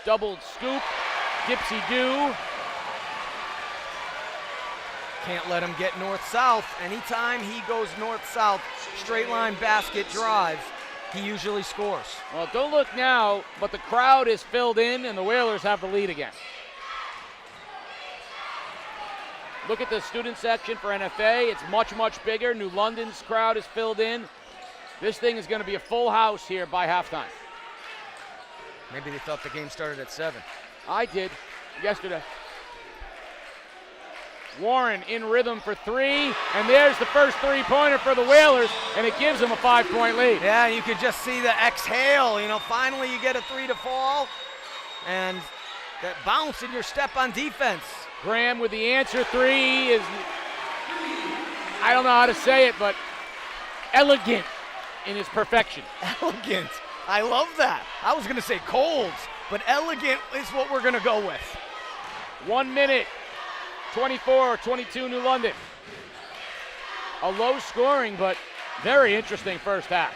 [SPEAKER 2] doubled scoop, dipsy-do.
[SPEAKER 3] Can't let him get north-south. Anytime he goes north-south, straight line basket drive, he usually scores.
[SPEAKER 2] Well, don't look now, but the crowd is filled in and the Whalers have the lead again. Look at the student section for NFA. It's much, much bigger. New London's crowd is filled in. This thing is going to be a full house here by halftime.
[SPEAKER 3] Maybe they thought the game started at 7.
[SPEAKER 2] I did yesterday. Warren in rhythm for 3, and there's the first 3-pointer for the Whalers, and it gives them a 5-point lead.
[SPEAKER 3] Yeah, you could just see the exhale. Finally you get a 3 to fall, and that bounce in your step on defense.
[SPEAKER 2] Graham with the answer 3 is, I don't know how to say it, but elegant in his perfection.
[SPEAKER 3] Elegant. I love that. I was going to say cold, but elegant is what we're going to go with.
[SPEAKER 2] 1 minute, 24-22 New London. A low scoring, but very interesting first half.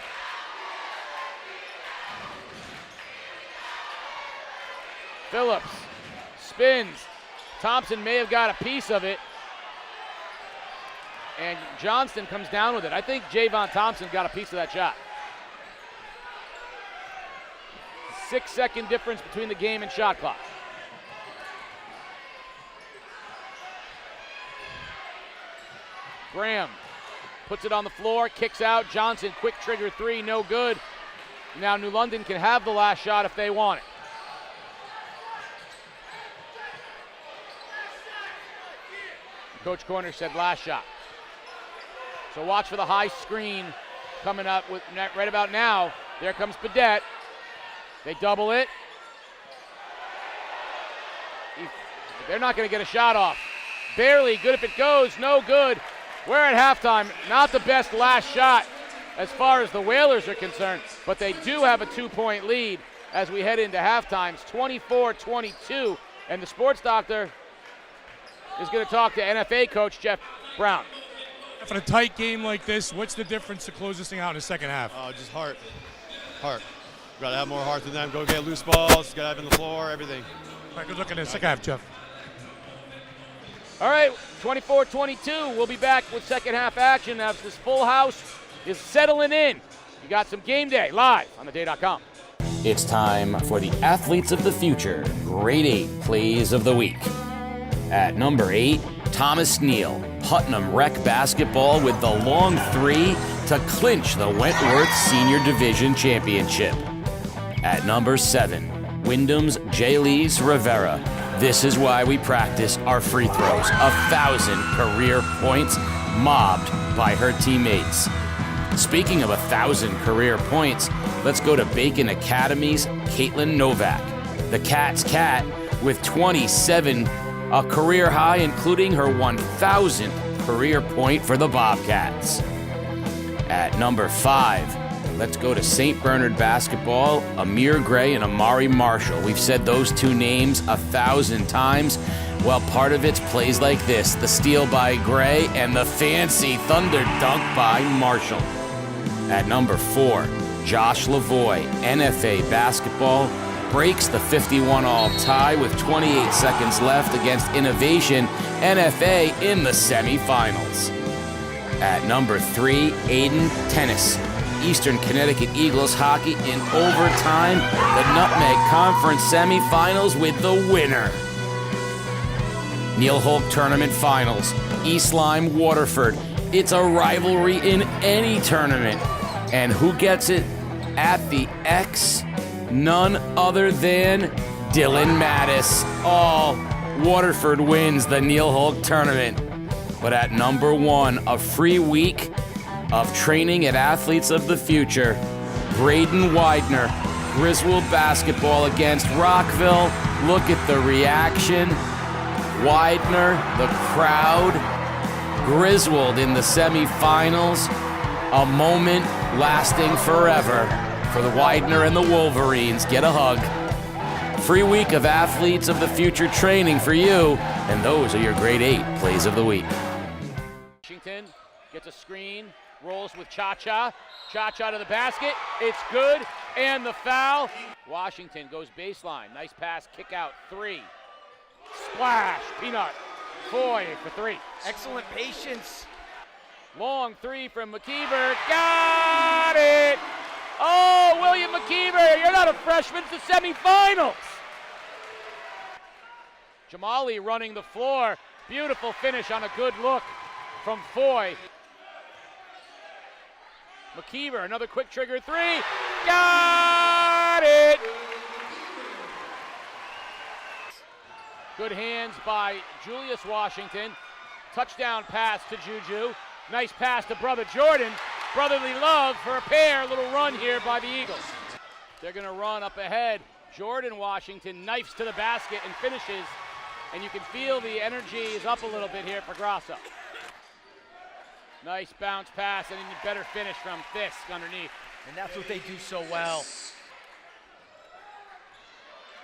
[SPEAKER 2] Phillips spins. Thompson may have got a piece of it. And Johnston comes down with it. I think Javon Thompson got a piece of that shot. 6-second difference between the game and shot clock. Graham puts it on the floor, kicks out. Johnson, quick trigger 3, no good. Now New London can have the last shot if they want it. Coach Cornish said last shot. So watch for the high screen coming up with right about now. There comes Badette. They double it. They're not going to get a shot off. Barely good if it goes, no good. We're at halftime. Not the best last shot as far as the Whalers are concerned, but they do have a 2-point lead as we head into halftime. It's 24-22, and the sports doctor is going to talk to NFA coach Jeff Brown.
[SPEAKER 4] For a tight game like this, what's the difference to close this thing out in the second half?
[SPEAKER 5] Just heart. Heart. Got to have more heart than them. Go get loose balls. Got to have it on the floor. Everything.
[SPEAKER 4] All right, good look at the second half, Jeff.
[SPEAKER 2] All right, 24-22. We'll be back with second half action as this full house is settling in. You got some game day live on theday.com.
[SPEAKER 6] It's time for the Athletes of the Future Grade 8 Plays of the Week. At number 8, Thomas Neal, Putnam Rec basketball with the long 3 to clinch the Wentworth Senior Division Championship. At number 7, Wyndham's Jalise Rivera, This is why we practice our free throws. 1,000 career points mobbed by her teammates. Speaking of 1,000 career points, let's go to Bacon Academy's Caitlin Novak. The Cat's Cat with 27, a career high, including her 1,000th career point for the Bobcats. At number 5, let's go to St. Bernard basketball, Amir Gray and Amari Marshall. We've said those two names 1,000 times. Well, part of it's plays like this, the steal by Gray and the fancy thunder dunk by Marshall. At number 4, Josh Lavoie, NFA basketball, breaks the 51-all tie with 28 seconds left against Innovation NFA in the semifinals. At number 3, Aiden Tennis, Eastern Connecticut Eagles hockey in overtime, the Nutmeg Conference semifinals with the winner. Neil Holt Tournament Finals, East Lyme, Waterford. It's a rivalry in any tournament. And who gets it at the X? None other than Dylan Mattis. Waterford wins the Neil Holt Tournament. But at number 1, a free week of training at Athletes of the Future. Braden Widener, Griswold basketball against Rockville. Look at the reaction. Widener, the crowd. Griswold in the semifinals. A moment lasting forever for the Widener and the Wolverines. Get a hug. Free week of Athletes of the Future training for you, and those are your grade 8 plays of the week.
[SPEAKER 2] Washington gets a screen, rolls with Cha-Cha. Cha-Cha to the basket. It's good, and the foul. Washington goes baseline. Nice pass, kick out, 3. Splash, Peanut. Foy for 3.
[SPEAKER 3] Excellent patience.
[SPEAKER 2] Long 3 from McKeever. Got it! Oh, William McKeever, you're not a freshman, it's the semifinals. Jamali running the floor. Beautiful finish on a good look from Foy. McKeever, another quick trigger 3. Got it! Good hands by Julius Washington. Touchdown pass to Juju. Nice pass to brother Jordan. Brotherly love for a pair. Little run here by the Eagles. They're going to run up ahead. Jordan Washington knifes to the basket and finishes. And you can feel the energy is up a little bit here for Grasso. Nice bounce pass and a better finish from Fisk underneath.
[SPEAKER 3] And that's what they do so well.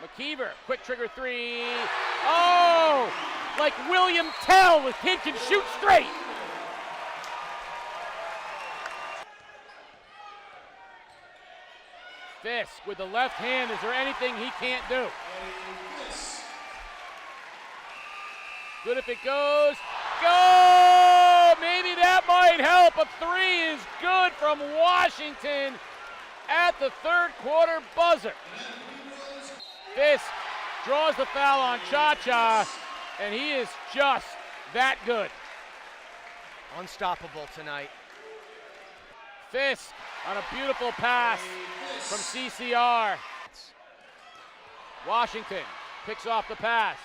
[SPEAKER 2] McKeever, quick trigger 3. Oh! Like William Tell with kid can shoot straight. Fisk with the left hand. Is there anything he can't do? Good if it goes. Go! Maybe that might help. A 3 is good from Washington at the third quarter buzzer. Fisk draws the foul on Cha-Cha, and he is just that good.
[SPEAKER 3] Unstoppable tonight.
[SPEAKER 2] Fisk on a beautiful pass from CCR. Washington picks off the pass.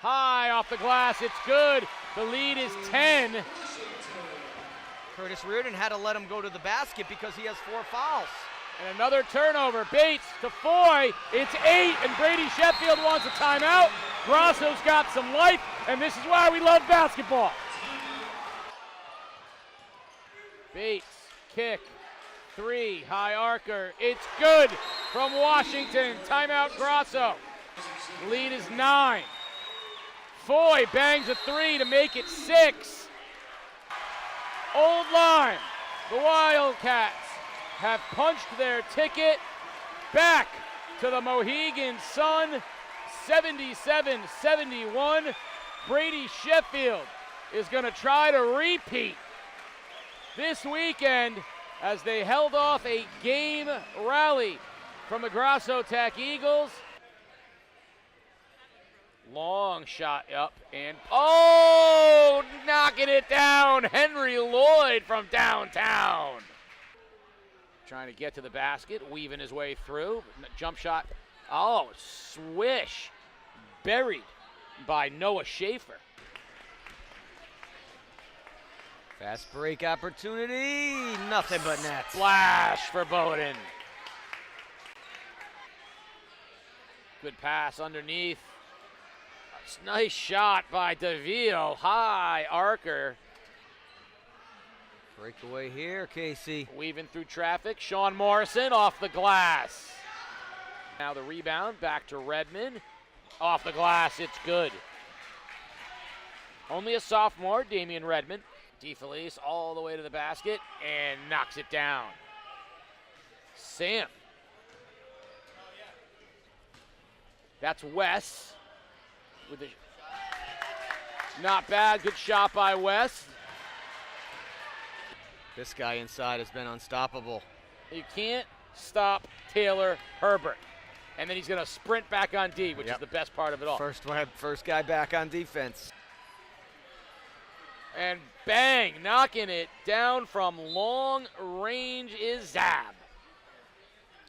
[SPEAKER 2] High off the glass, it's good. The lead is 10.
[SPEAKER 3] Curtis Reardon had to let him go to the basket because he has 4 fouls.
[SPEAKER 2] And another turnover. Bates to Foy. It's 8, and Brady Sheffield wants a timeout. Grasso's got some life, and this is why we love basketball. Bates, kick, 3, high arcer. It's good from Washington. Timeout Grasso. Lead is 9. Foy bangs a 3 to make it 6. Old Lyme, the Wildcats have punched their ticket back to the Mohegan Sun, 77-71. Brady Sheffield is going to try to repeat this weekend as they held off a game rally from the Grasso Tech Eagles. Long shot up and, oh, knocking it down. Henry Lloyd from downtown. Trying to get to the basket, weaving his way through. Jump shot, oh, swish. Buried by Noah Schaefer.
[SPEAKER 3] Fast break opportunity, nothing but net.
[SPEAKER 2] Splash for Bowden. Good pass underneath. Nice shot by DeVille. High arcer.
[SPEAKER 3] Breakaway here, Casey.
[SPEAKER 2] Weaving through traffic. Sean Morrison off the glass. Now the rebound back to Redmond. Off the glass, it's good. Only a sophomore, Damian Redmond. DeFelice all the way to the basket and knocks it down. Sam. That's Wes. With the not bad, good shot by Wes.
[SPEAKER 3] This guy inside has been unstoppable.
[SPEAKER 2] You can't stop Taylor Herbert. And then he's going to sprint back on D, which is the best part of it all.
[SPEAKER 3] First guy back on defense.
[SPEAKER 2] And bang, knocking it down from long range is Zab.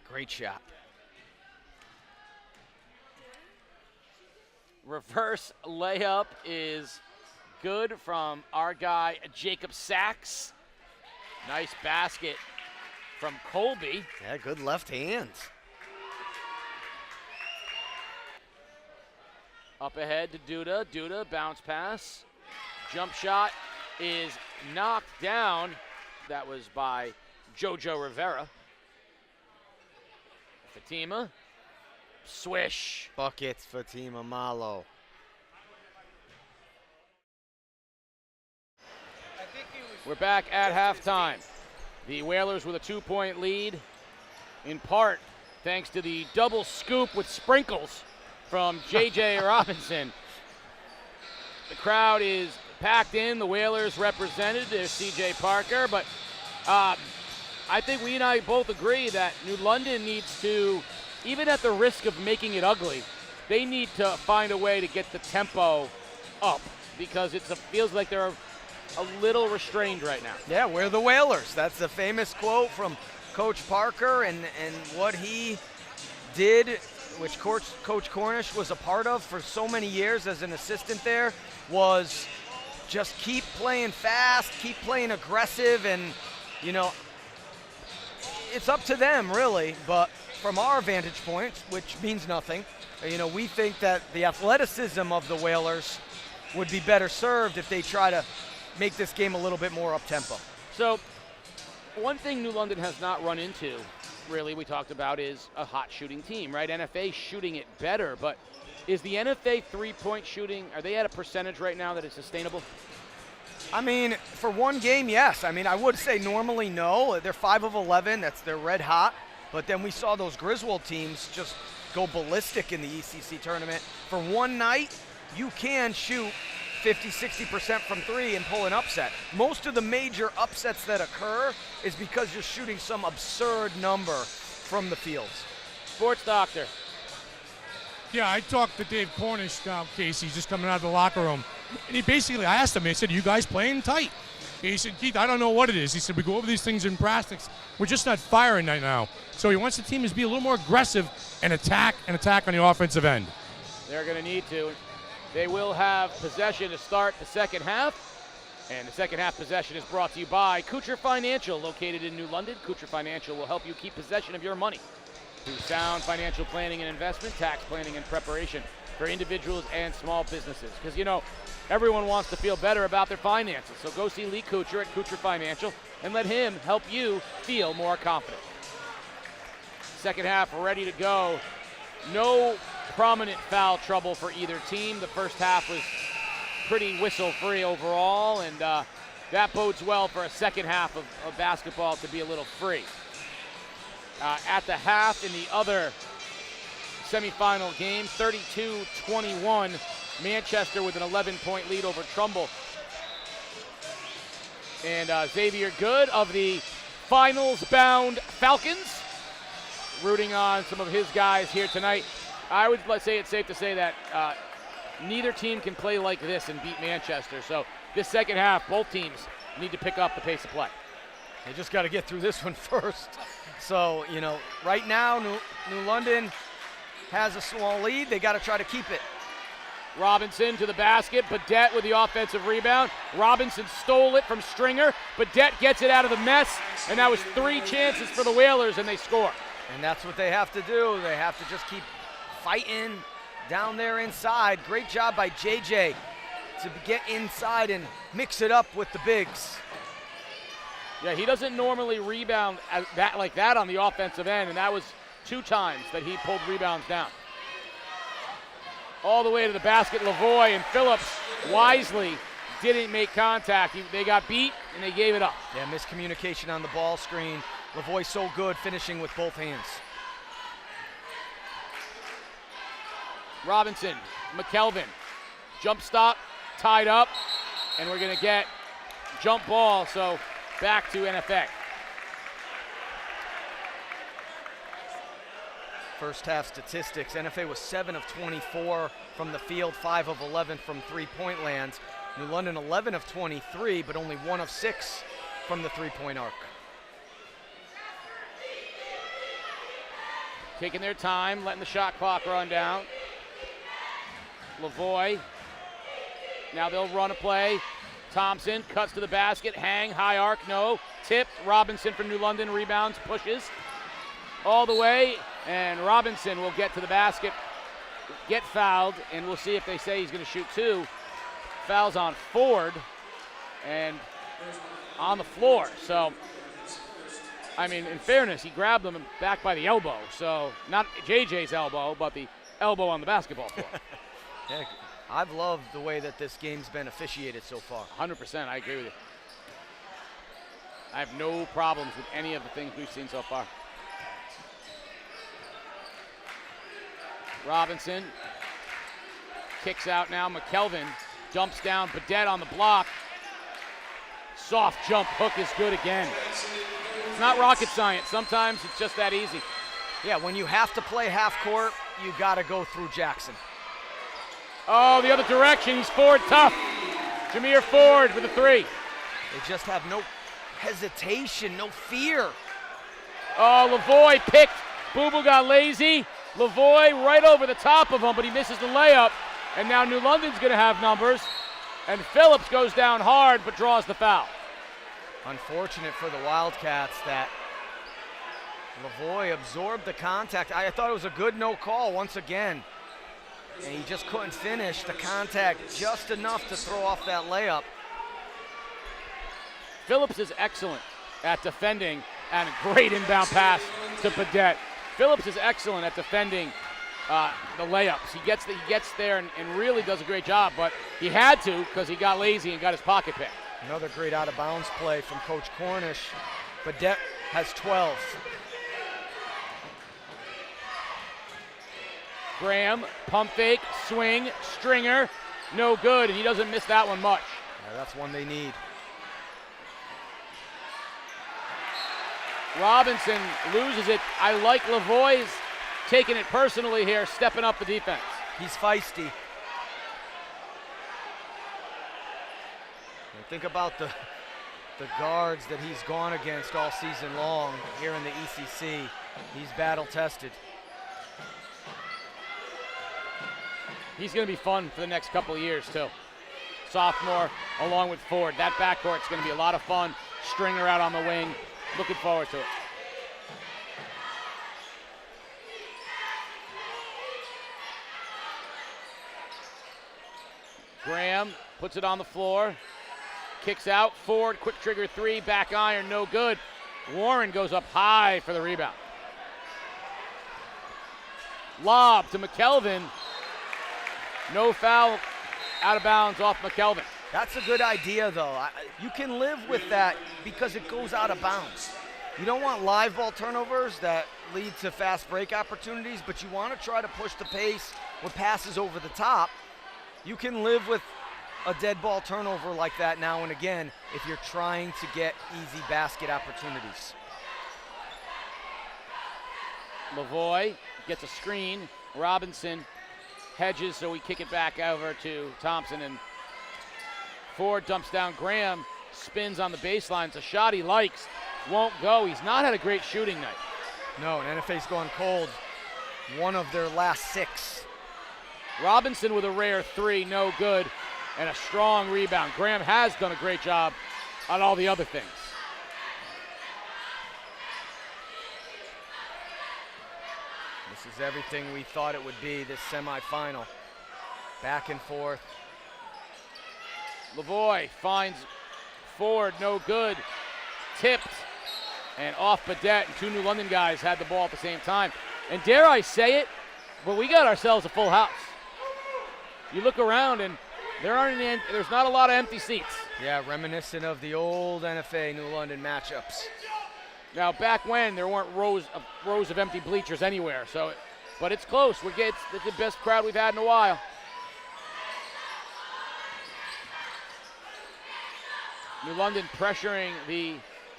[SPEAKER 3] Great shot.
[SPEAKER 2] Reverse layup is good from our guy, Jacob Sachs. Nice basket from Colby.
[SPEAKER 3] Yeah, good left hand.
[SPEAKER 2] Up ahead to Duda. Duda, bounce pass. Jump shot is knocked down. That was by Jojo Rivera. Fatima. Swish.
[SPEAKER 3] Buckets, Fatima Malo.
[SPEAKER 2] We're back at halftime. The Whalers with a 2-point lead, in part thanks to the double scoop with sprinkles from J.J. Robinson. The crowd is packed in. The Whalers represented. There's C.J. Parker. But I think we and I both agree that New London needs to, even at the risk of making it ugly, they need to find a way to get the tempo up because it feels like they're a little restrained right now.
[SPEAKER 3] Yeah, we're the Whalers. That's the famous quote from Coach Parker, and what he did, which Coach Cornish was a part of for so many years as an assistant there, was just keep playing fast, keep playing aggressive, and, you know, it's up to them, really, but from our vantage point, which means nothing, you know, we think that the athleticism of the Whalers would be better served if they try to make this game a little bit more up-tempo.
[SPEAKER 2] So one thing New London has not run into, really, we talked about, is a hot shooting team, right? NFA shooting it better, but is the NFA three-point shooting, are they at a percentage right now that is sustainable?
[SPEAKER 3] I mean, for one game, yes. I mean, I would say normally no. They're 5 of 11. They're red hot. But then we saw those Griswold teams just go ballistic in the ECC tournament. For one night, you can shoot 50-60% from three and pull an upset. Most of the major upsets that occur is because you're shooting some absurd number from the fields.
[SPEAKER 2] Sports Doctor.
[SPEAKER 4] Yeah, I talked to Dave Cornish, Casey, just coming out of the locker room. And I asked him, I said, you guys playing tight? He said, Keith, I don't know what it is. He said, we go over these things in practice. We're just not firing right now. So he wants the team to be a little more aggressive and attack on the offensive end.
[SPEAKER 2] They're going to need to. They will have possession to start the second half. And the second half possession is brought to you by Kuchar Financial, located in New London. Kuchar Financial will help you keep possession of your money through sound financial planning and investment, tax planning and preparation for individuals and small businesses. Because, you know, everyone wants to feel better about their finances. So go see Lee Kuchar at Kuchar Financial and let him help you feel more confident. Second half ready to go. No prominent foul trouble for either team. The first half was pretty whistle-free overall, and that bodes well for a second half of basketball to be a little free. At the half in the other semifinal game, 32-21, Manchester with an 11-point lead over Trumbull. And Xavier Good of the finals-bound Falcons, rooting on some of his guys here tonight. I would say it's safe to say that neither team can play like this and beat Manchester. So this second half, both teams need to pick up the pace of play.
[SPEAKER 3] They just got to get through this one first. So, you know, right now, New London has a small lead. They got to try to keep it.
[SPEAKER 2] Robinson to the basket. Badette with the offensive rebound. Robinson stole it from Stringer. Badette gets it out of the mess, and that was 3 chances for the Whalers, and they score.
[SPEAKER 3] And that's what they have to do. They have to just keep fighting down there inside. Great job by JJ to get inside and mix it up with the bigs.
[SPEAKER 2] Yeah, he doesn't normally rebound like that on the offensive end, and that was 2 times that he pulled rebounds down. All the way to the basket, Lavoie, and Phillips wisely didn't make contact. They got beat, and they gave it up.
[SPEAKER 3] Yeah, miscommunication on the ball screen. Lavoie so good finishing with both hands.
[SPEAKER 2] Robinson, McKelvin, jump stop, tied up, and we're going to get jump ball, so back to NFA.
[SPEAKER 3] First half statistics, NFA was 7 of 24 from the field, 5 of 11 from three-point lands. New London 11 of 23, but only 1 of 6 from the three-point arc.
[SPEAKER 2] Taking their time, letting the shot clock run down. Lavoie, now they'll run a play. Thompson cuts to the basket, hang, high arc, no. Tipped, Robinson from New London rebounds, pushes all the way, and Robinson will get to the basket, get fouled, and we'll see if they say he's going to shoot 2. Fouls on Ford and on the floor. So, I mean, in fairness, he grabbed him back by the elbow. So, not JJ's elbow, but the elbow on the basketball floor.
[SPEAKER 3] Yeah, I've loved the way that this game's been officiated so far.
[SPEAKER 2] 100%, I agree with you. I have no problems with any of the things we've seen so far. Robinson kicks out now. McKelvin dumps down. Badette on the block. Soft jump hook is good again. It's not rocket science. Sometimes it's just that easy.
[SPEAKER 3] Yeah, when you have to play half court, you got to go through Jackson.
[SPEAKER 2] Oh, the other direction. He's Ford tough. Jameer Ford with a 3.
[SPEAKER 3] They just have no hesitation, no fear.
[SPEAKER 2] Oh, Lavoie picked. Boo Boo got lazy. Lavoie right over the top of him, but he misses the layup. And now New London's going to have numbers. And Phillips goes down hard, but draws the foul.
[SPEAKER 3] Unfortunate for the Wildcats that Lavoie absorbed the contact. I thought it was a good no call once again. And he just couldn't finish the contact just enough to throw off that layup.
[SPEAKER 2] Phillips is excellent at defending, and a great inbound pass to Badette. Phillips is excellent at defending the layups. He gets there and really does a great job, but he had to because he got lazy and got his pocket picked.
[SPEAKER 3] Another great out-of-bounds play from Coach Cornish. Badette has 12.
[SPEAKER 2] Graham, pump fake, swing, Stringer, no good, and he doesn't miss that one much.
[SPEAKER 3] Yeah, that's one they need.
[SPEAKER 2] Robinson loses it. I like Lavoie's taking it personally here, stepping up the defense.
[SPEAKER 3] He's feisty. And think about the guards that he's gone against all season long here in the ECC. He's battle-tested.
[SPEAKER 2] He's going to be fun for the next couple of years, too. Sophomore, along with Ford. That backcourt's going to be a lot of fun. Stringer out on the wing. Looking forward to it. Graham puts it on the floor. Kicks out. Ford, quick trigger 3. Back iron, no good. Warren goes up high for the rebound. Lob to McKelvin. No foul, out of bounds off McKelvin.
[SPEAKER 3] That's a good idea, though. You can live with that because it goes out of bounds. You don't want live ball turnovers that lead to fast break opportunities, but you want to try to push the pace with passes over the top. You can live with a dead ball turnover like that now and again if you're trying to get easy basket opportunities.
[SPEAKER 2] Lavoie gets a screen. Robinson hedges, so we kick it back over to Thompson, and Ford dumps down. Graham spins on the baseline. It's a shot he likes. Won't go. He's not had a great shooting night.
[SPEAKER 3] No, and NFA's gone cold. One of their last 6.
[SPEAKER 2] Robinson with a rare three, no good, and a strong rebound. Graham has done a great job on all the other things.
[SPEAKER 3] This is everything we thought it would be, this semifinal. Back and forth.
[SPEAKER 2] Lavoie finds Ford, no good. Tipped and off Badette, and two New London guys had the ball at the same time. And dare I say it, but we got ourselves a full house. You look around and there's not a lot of empty seats.
[SPEAKER 3] Yeah, reminiscent of the old NFA New London matchups.
[SPEAKER 2] Now, back when there weren't rows of empty bleachers anywhere, but it's close. It's the best crowd we've had in a while. New London pressuring the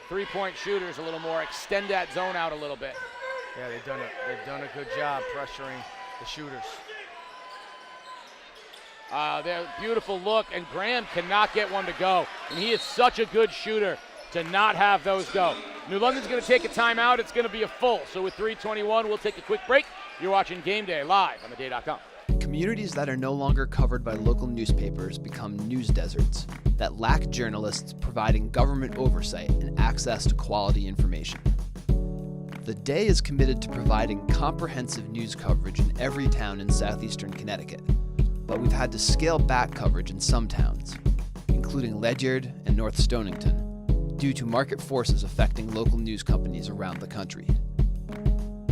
[SPEAKER 2] three-point shooters a little more, extend that zone out a little bit.
[SPEAKER 3] Yeah, they've done a good job pressuring the shooters.
[SPEAKER 2] Their beautiful look, and Graham cannot get one to go. And he is such a good shooter to not have those go. New London's going to take a timeout. It's going to be a full. So with 3:21, we'll take a quick break. You're watching Game Day live on theday.com.
[SPEAKER 1] Communities that are no longer covered by local newspapers become news deserts that lack journalists providing government oversight and access to quality information. The Day is committed to providing comprehensive news coverage in every town in southeastern Connecticut, but we've had to scale back coverage in some towns, including Ledyard and North Stonington, due to market forces affecting local news companies around the country.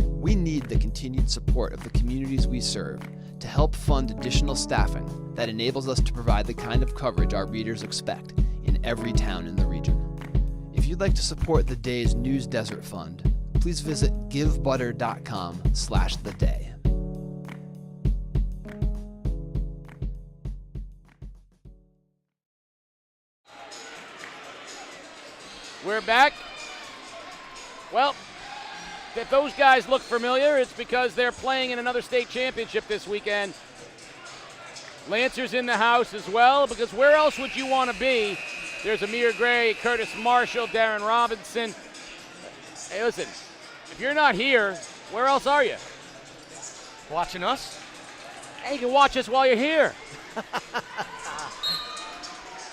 [SPEAKER 1] We need the continued support of the communities we serve to help fund additional staffing that enables us to provide the kind of coverage our readers expect in every town in the region. If you'd like to support the Day's News Desert Fund, please visit givebutter.com/theday.
[SPEAKER 2] We're back. Well, if those guys look familiar, it's because they're playing in another state championship this weekend. Lancer's in the house as well, because where else would you want to be? There's Amir Gray, Curtis Marshall, Darren Robinson. Hey, listen, if you're not here, where else are you?
[SPEAKER 3] Watching us?
[SPEAKER 2] Hey, you can watch us while you're here.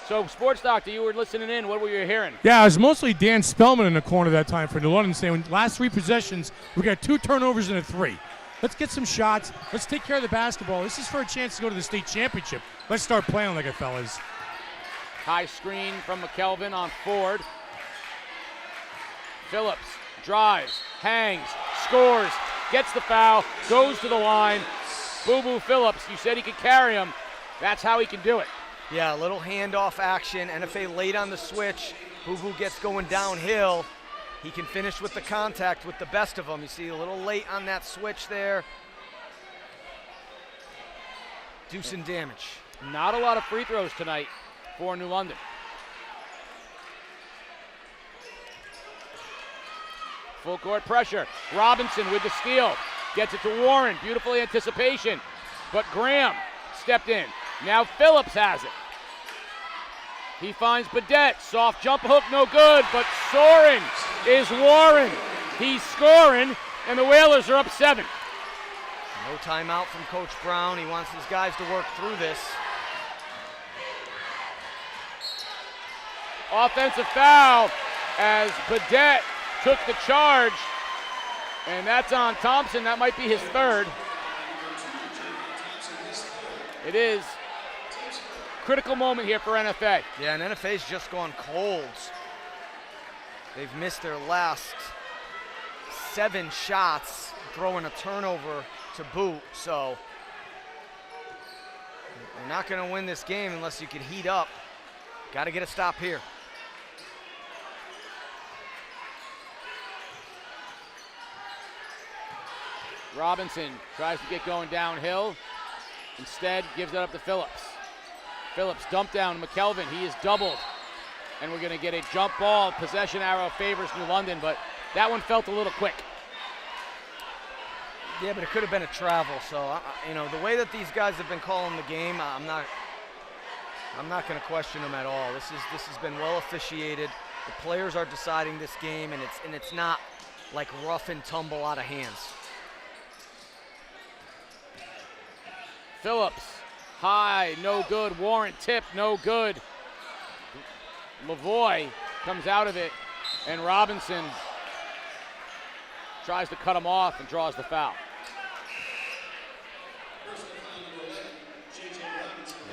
[SPEAKER 2] So, Sports Doctor, you were listening in. What were you hearing?
[SPEAKER 4] Yeah, it was mostly Dan Spellman in the corner that time for New London saying, last three possessions, we got 2 turnovers and a 3. Let's get some shots. Let's take care of the basketball. This is for a chance to go to the state championship. Let's start playing like it, fellas.
[SPEAKER 2] High screen from McKelvin on Ford. Phillips drives, hangs, scores, gets the foul, goes to the line. Boo-Boo Phillips, you said he could carry him. That's how he can do it.
[SPEAKER 3] Yeah, a little handoff action. NFA late on the switch. Boo-Boo gets going downhill. He can finish with the contact with the best of them. You see a little late on that switch there. Do some damage.
[SPEAKER 2] Not a lot of free throws tonight for New London. Full court pressure. Robinson with the steal. Gets it to Warren. Beautiful anticipation. But Graham stepped in. Now Phillips has it. He finds Badette. Soft jump hook, no good. But soaring is Warren. He's scoring, and the Whalers are up 7.
[SPEAKER 3] No timeout from Coach Brown. He wants his guys to work through this.
[SPEAKER 2] Offensive foul as Badette took the charge. And that's on Thompson. That might be his 3rd. It is. Critical moment here for NFA.
[SPEAKER 3] Yeah, and NFA's just gone cold. They've missed their last 7 shots, throwing a turnover to boot. So you're not going to win this game unless you can heat up. Got to get a stop here.
[SPEAKER 2] Robinson tries to get going downhill. Instead, gives it up to Phillips. Phillips dumped down McKelvin. He is doubled. And we're going to get a jump ball. Possession arrow favors New London, but that one felt a little quick.
[SPEAKER 3] Yeah, but it could have been a travel. So, the way that these guys have been calling the game, I'm not going to question them at all. This has been well officiated. The players are deciding this game, and it's not like rough and tumble out of hands.
[SPEAKER 2] Phillips, high, no good. Warren tip, no good. Lavoie comes out of it, and Robinson tries to cut him off and draws the foul.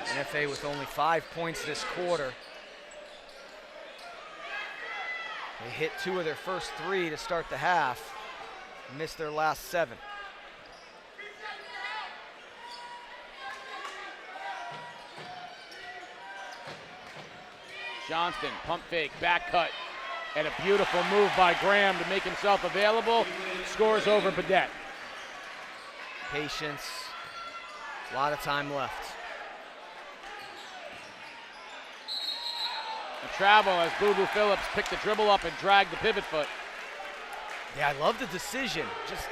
[SPEAKER 3] NFA with only 5 points this quarter. They hit 2 of their first 3 to start the half, missed their last 7.
[SPEAKER 2] Johnston, pump fake, back cut, and a beautiful move by Graham to make himself available. Scores over Badette.
[SPEAKER 3] Patience, a lot of time left.
[SPEAKER 2] A travel as Boo Boo Phillips picked the dribble up and dragged the pivot foot.
[SPEAKER 3] Yeah, I love the decision. Just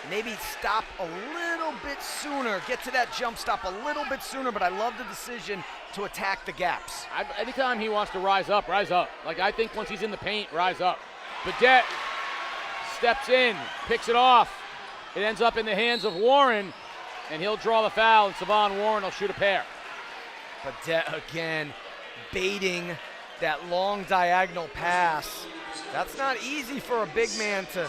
[SPEAKER 3] maybe stop a little bit sooner, get to that jump stop a little bit sooner, but I love the decision to attack the gaps.
[SPEAKER 2] Anytime he wants to rise up, rise up. Like, I think once he's in the paint, rise up. Badette steps in, picks it off. It ends up in the hands of Warren, and he'll draw the foul, and Savon Warren will shoot a pair.
[SPEAKER 3] Badette again baiting that long diagonal pass. That's not easy for a big man to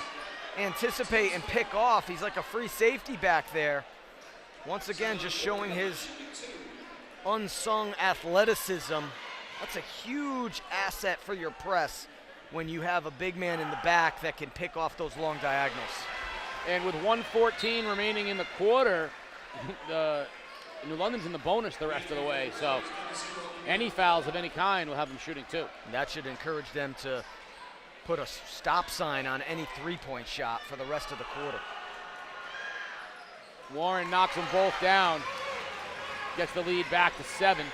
[SPEAKER 3] anticipate and pick off. He's like a free safety back there. Once again, just showing his unsung athleticism. That's a huge asset for your press when you have a big man in the back that can pick off those long diagonals.
[SPEAKER 2] And with 1:14 remaining in the quarter, New London's in the bonus the rest of the way, so any fouls of any kind will have them shooting too.
[SPEAKER 3] That should encourage them to put a stop sign on any three-point shot for the rest of the quarter.
[SPEAKER 2] Warren knocks them both down, gets the lead back to 7.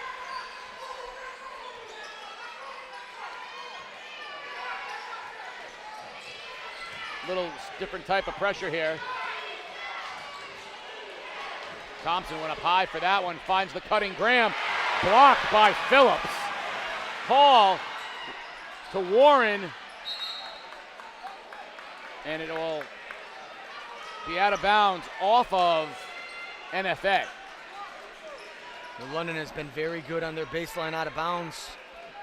[SPEAKER 2] Little different type of pressure here. Thompson went up high for that one, finds the cutting Graham, blocked by Phillips. Call to Warren, and it will be out of bounds off of NFA.
[SPEAKER 3] New London has been very good on their baseline out of bounds.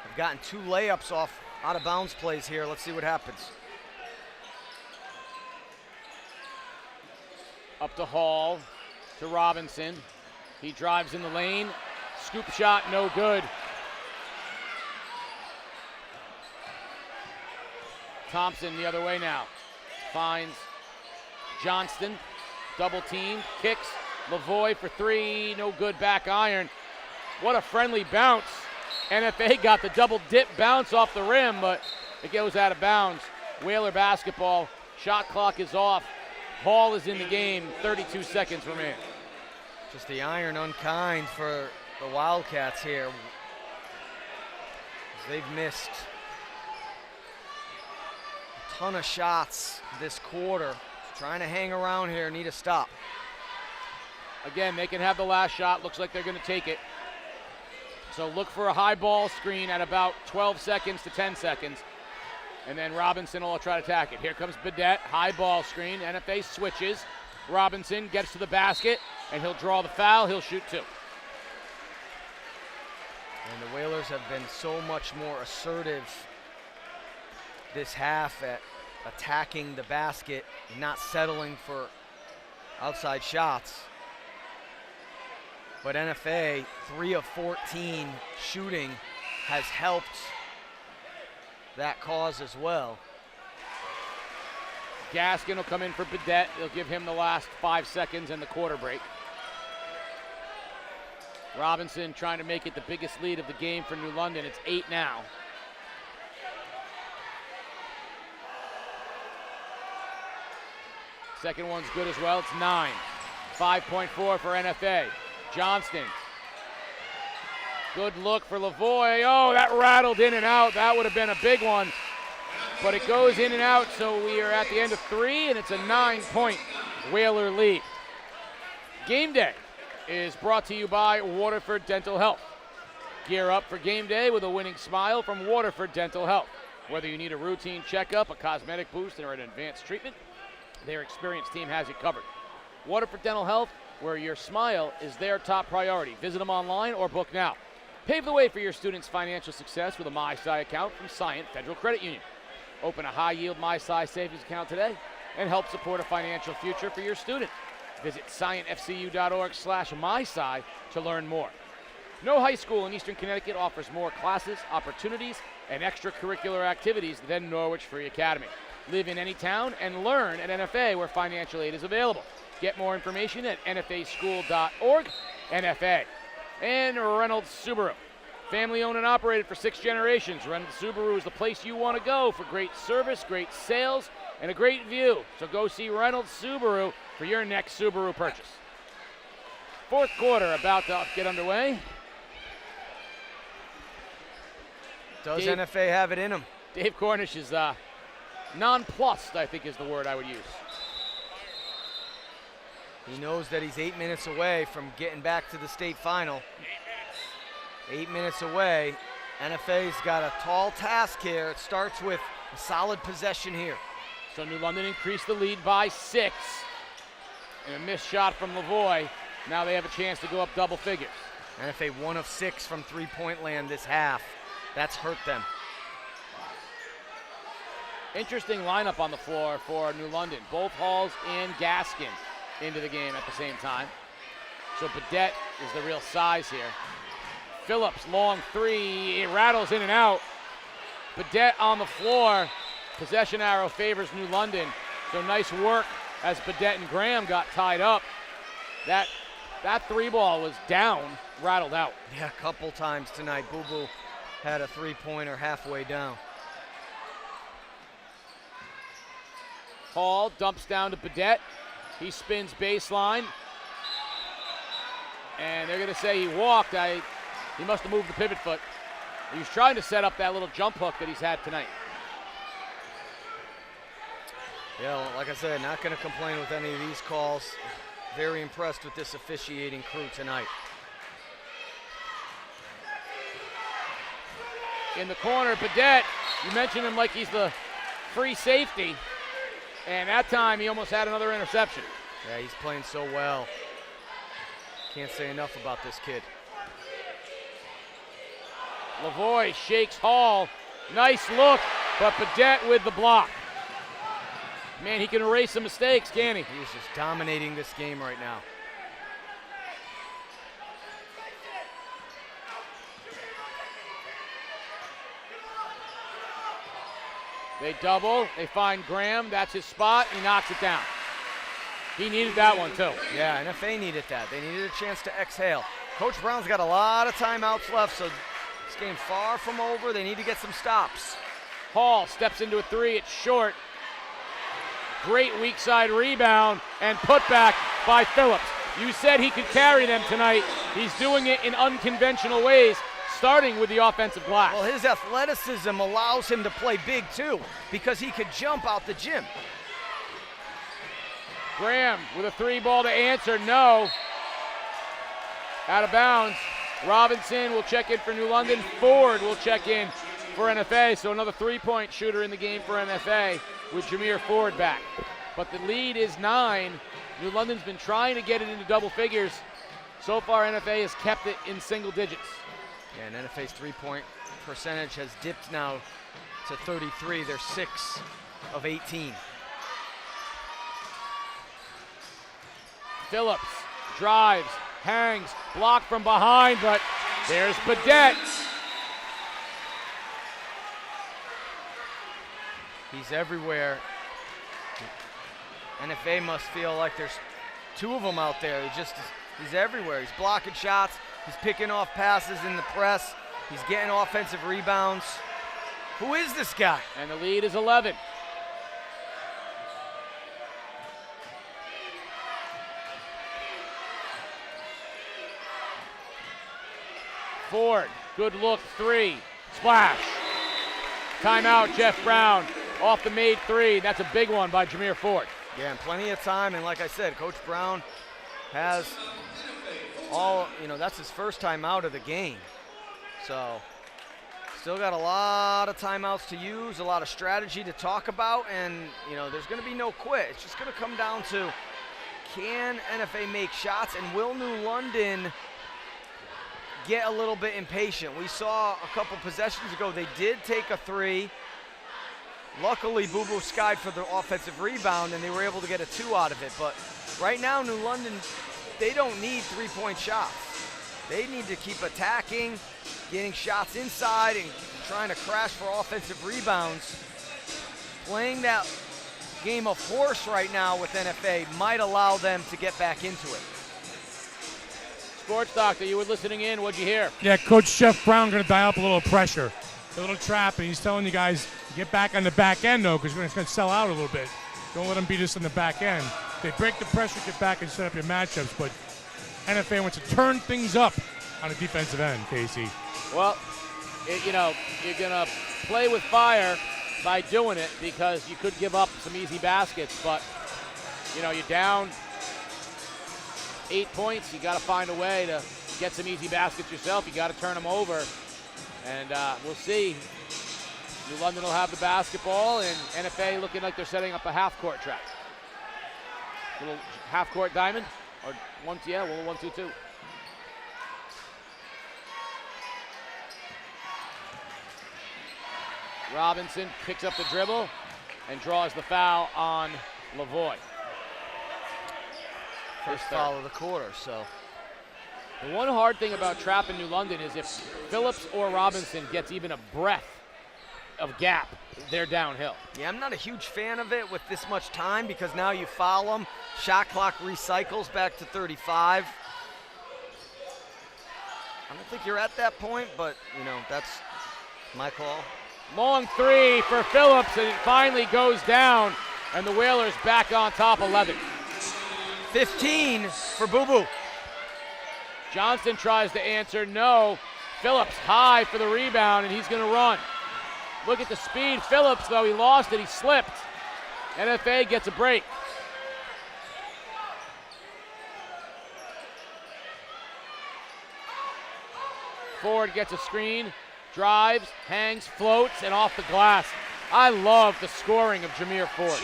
[SPEAKER 3] They've gotten 2 layups off out of bounds plays here. Let's see what happens.
[SPEAKER 2] Up to Hall, to Robinson. He drives in the lane. Scoop shot, no good. Thompson the other way now. Finds Johnston. Double team, kicks. Lavoie for 3, no good, back iron. What a friendly bounce. NFA got the double dip bounce off the rim, but it goes out of bounds. Whaler basketball, shot clock is off. Hall is in the game, 32 seconds remain.
[SPEAKER 3] Just the iron unkind for the Wildcats here. They've missed a ton of shots this quarter. Trying to hang around here, need a stop.
[SPEAKER 2] Again, they can have the last shot. Looks like they're going to take it. So look for a high ball screen at about 12 seconds to 10 seconds. And then Robinson will try to attack it. Here comes Badette, high ball screen. NFA switches. Robinson gets to the basket, and he'll draw the foul. He'll shoot 2.
[SPEAKER 3] And the Whalers have been so much more assertive this half at attacking the basket and not settling for outside shots. But NFA, 3 of 14 shooting has helped that cause as well.
[SPEAKER 2] Gaskin will come in for Badette. They'll give him the last 5 seconds in the quarter break. Robinson trying to make it the biggest lead of the game for New London. It's 8 now. Second one's good as well. It's 9. 5.4 for NFA. Johnston. Good look for Lavoie. Oh, that rattled in and out. That would have been a big one. But it goes in and out, so we are at the end of 3, and it's a 9-point Whaler lead. Game day is brought to you by Waterford Dental Health. Gear up for game day with a winning smile from Waterford Dental Health. Whether you need a routine checkup, a cosmetic boost, or an advanced treatment, their experienced team has you covered. Waterford Dental Health where your smile is their top priority. Visit them online or book now. Pave the way for your students' financial success with a MySci account from Scient Federal Credit Union. Open a high-yield MySci savings account today and help support a financial future for your student. Visit scientfcu.org/MySci to learn more. No high school in Eastern Connecticut offers more classes, opportunities, and extracurricular activities than Norwich Free Academy. Live in any town and learn at NFA where financial aid is available. Get more information at nfaschool.org. NFA. And Reynolds Subaru. Family owned and operated for 6 generations. Reynolds Subaru is the place you want to go for great service, great sales, and a great view. So go see Reynolds Subaru for your next Subaru purchase. Fourth quarter about to get underway.
[SPEAKER 3] Does NFA have it in him?
[SPEAKER 2] Dave Cornish is nonplussed, I think is the word I would use.
[SPEAKER 3] He knows that he's 8 minutes away from getting back to the state final. 8 minutes away. NFA's got a tall task here. It starts with a solid possession here.
[SPEAKER 2] So New London increased the lead by 6. And a missed shot from Lavoie. Now they have a chance to go up double figures.
[SPEAKER 3] NFA 1 of 6 from three-point land this half. That's hurt them.
[SPEAKER 2] Interesting lineup on the floor for New London. Both Halls and Gaskin into the game at the same time. So Badette is the real size here. Phillips, long three, it rattles in and out. Badette on the floor. Possession arrow favors New London. So nice work as Badette and Graham got tied up. That three ball was down, rattled out.
[SPEAKER 3] Yeah, a couple times tonight. Boo Boo had a three-pointer halfway down.
[SPEAKER 2] Hall dumps down to Badette. He spins baseline. And they're going to say he walked. He must have moved the pivot foot. He was trying to set up that little jump hook that he's had tonight.
[SPEAKER 3] Yeah, well, like I said, not going to complain with any of these calls. Very impressed with this officiating crew tonight.
[SPEAKER 2] In the corner, Badette, you mentioned him like he's the free safety. And that time he almost had another interception.
[SPEAKER 3] Yeah, he's playing so well. Can't say enough about this kid.
[SPEAKER 2] Lavoie shakes Hall. Nice look, but Badette with the block. Man, he can erase some mistakes, can't he?
[SPEAKER 3] He's just dominating this game right now.
[SPEAKER 2] They double, they find Graham, that's his spot, he knocks it down. He needed that one too.
[SPEAKER 3] Yeah, NFA needed that. They needed a chance to exhale. Coach Brown's got a lot of timeouts left, so this game's far from over. They need to get some stops.
[SPEAKER 2] Hall steps into a three, it's short. Great weak side rebound and put back by Phillips. You said he could carry them tonight. He's doing it in unconventional ways, starting with the offensive glass.
[SPEAKER 3] Well, his athleticism allows him to play big too, because he could jump out the gym.
[SPEAKER 2] Graham with a three ball to answer, no. Out of bounds. Robinson will check in for New London. Ford will check in for NFA. So another three-point shooter in the game for NFA with Jameer Ford back. But the lead is 9. New London's been trying to get it into double figures. So far, NFA has kept it in single digits.
[SPEAKER 3] Yeah, and NFA's three-point percentage has dipped now to 33. They're 6 of 18.
[SPEAKER 2] Phillips drives, hangs, blocked from behind, but there's Badette.
[SPEAKER 3] He's everywhere. NFA must feel like there's 2 of them out there. He's everywhere. He's blocking shots. He's picking off passes in the press. He's getting offensive rebounds. Who is this guy?
[SPEAKER 2] And the lead is 11. Ford, good look, three, splash. Timeout, Jeff Brown, off the made three. That's a big one by Jameer Ford.
[SPEAKER 3] Yeah, and plenty of time, and like I said, Coach Brown has that's his first time out of the game. So, still got a lot of timeouts to use, a lot of strategy to talk about, and, there's going to be no quit. It's just going to come down to can NFA make shots, and will New London get a little bit impatient? We saw a couple possessions ago, they did take a three. Luckily, Boo Boo skied for the offensive rebound, and they were able to get a 2 out of it. But right now, New London, they don't need three-point shots. They need to keep attacking, getting shots inside, and trying to crash for offensive rebounds. Playing that game of horse right now with NFA might allow them to get back into it.
[SPEAKER 2] Sports Doctor, you were listening in. What'd you hear?
[SPEAKER 4] Yeah, Coach Jeff Brown going to dial up a little pressure, a little trap, and he's telling you guys, get back on the back end, though, because we're going to sell out a little bit. Don't let them beat us on the back end. They break the pressure, get back and set up your matchups, but NFA wants to turn things up on the defensive end, Casey.
[SPEAKER 2] Well, you're going to play with fire by doing it because you could give up some easy baskets, but, you're down 8 points. You got to find a way to get some easy baskets yourself. You got to turn them over, and we'll see. New London will have the basketball, and NFA looking like they're setting up a half-court trap. Little half-court diamond, or 1-2-2. Robinson picks up the dribble and draws the foul on Lavoie.
[SPEAKER 3] First foul of the quarter, so.
[SPEAKER 2] The one hard thing about trapping New London is if Phillips or Robinson gets even a breath of gap, they're downhill.
[SPEAKER 3] Yeah, I'm not a huge fan of it with this much time because now you foul them. Shot clock recycles back to 35. I don't think you're at that point, but, that's my call.
[SPEAKER 2] Long three for Phillips, and it finally goes down, and the Whalers back on top 11.
[SPEAKER 3] 15 for Boo Boo.
[SPEAKER 2] Johnston tries to answer, no. Phillips high for the rebound, and he's going to run. Look at the speed. Phillips, though, he lost it. He slipped. NFA gets a break. Ford gets a screen, drives, hangs, floats, and off the glass. I love the scoring of Jameer Ford.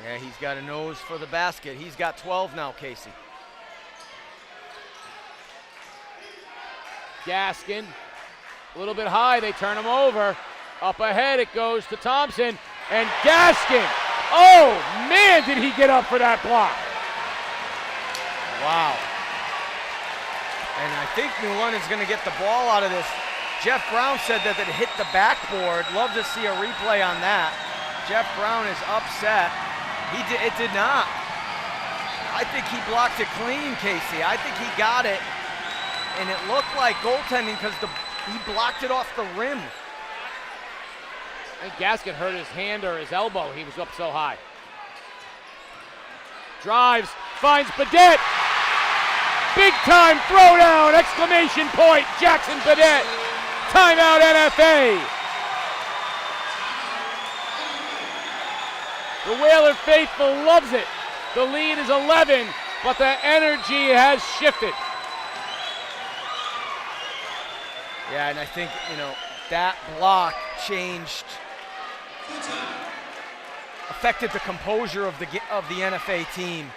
[SPEAKER 3] Yeah, he's got a nose for the basket. He's got 12 now, Casey.
[SPEAKER 2] Gaskin, a little bit high, they turn him over. Up ahead it goes to Thompson, and Gaskin, oh man, did he get up for that block.
[SPEAKER 3] Wow. And I think New London's gonna get the ball out of this. Jeff Brown said that it hit the backboard. Love to see a replay on that. Jeff Brown is upset. It did not. I think he blocked it clean, Casey. I think he got it. And it looked like goaltending because he blocked it off the rim.
[SPEAKER 2] I think Gaskin hurt his hand or his elbow. He was up so high. Drives, finds Badette. Big time throwdown, exclamation point, Jackson Badette. Timeout NFA. The Whaler faithful loves it. The lead is 11, but the energy has shifted.
[SPEAKER 3] Yeah, and I think, that block affected the composure of the NFA team.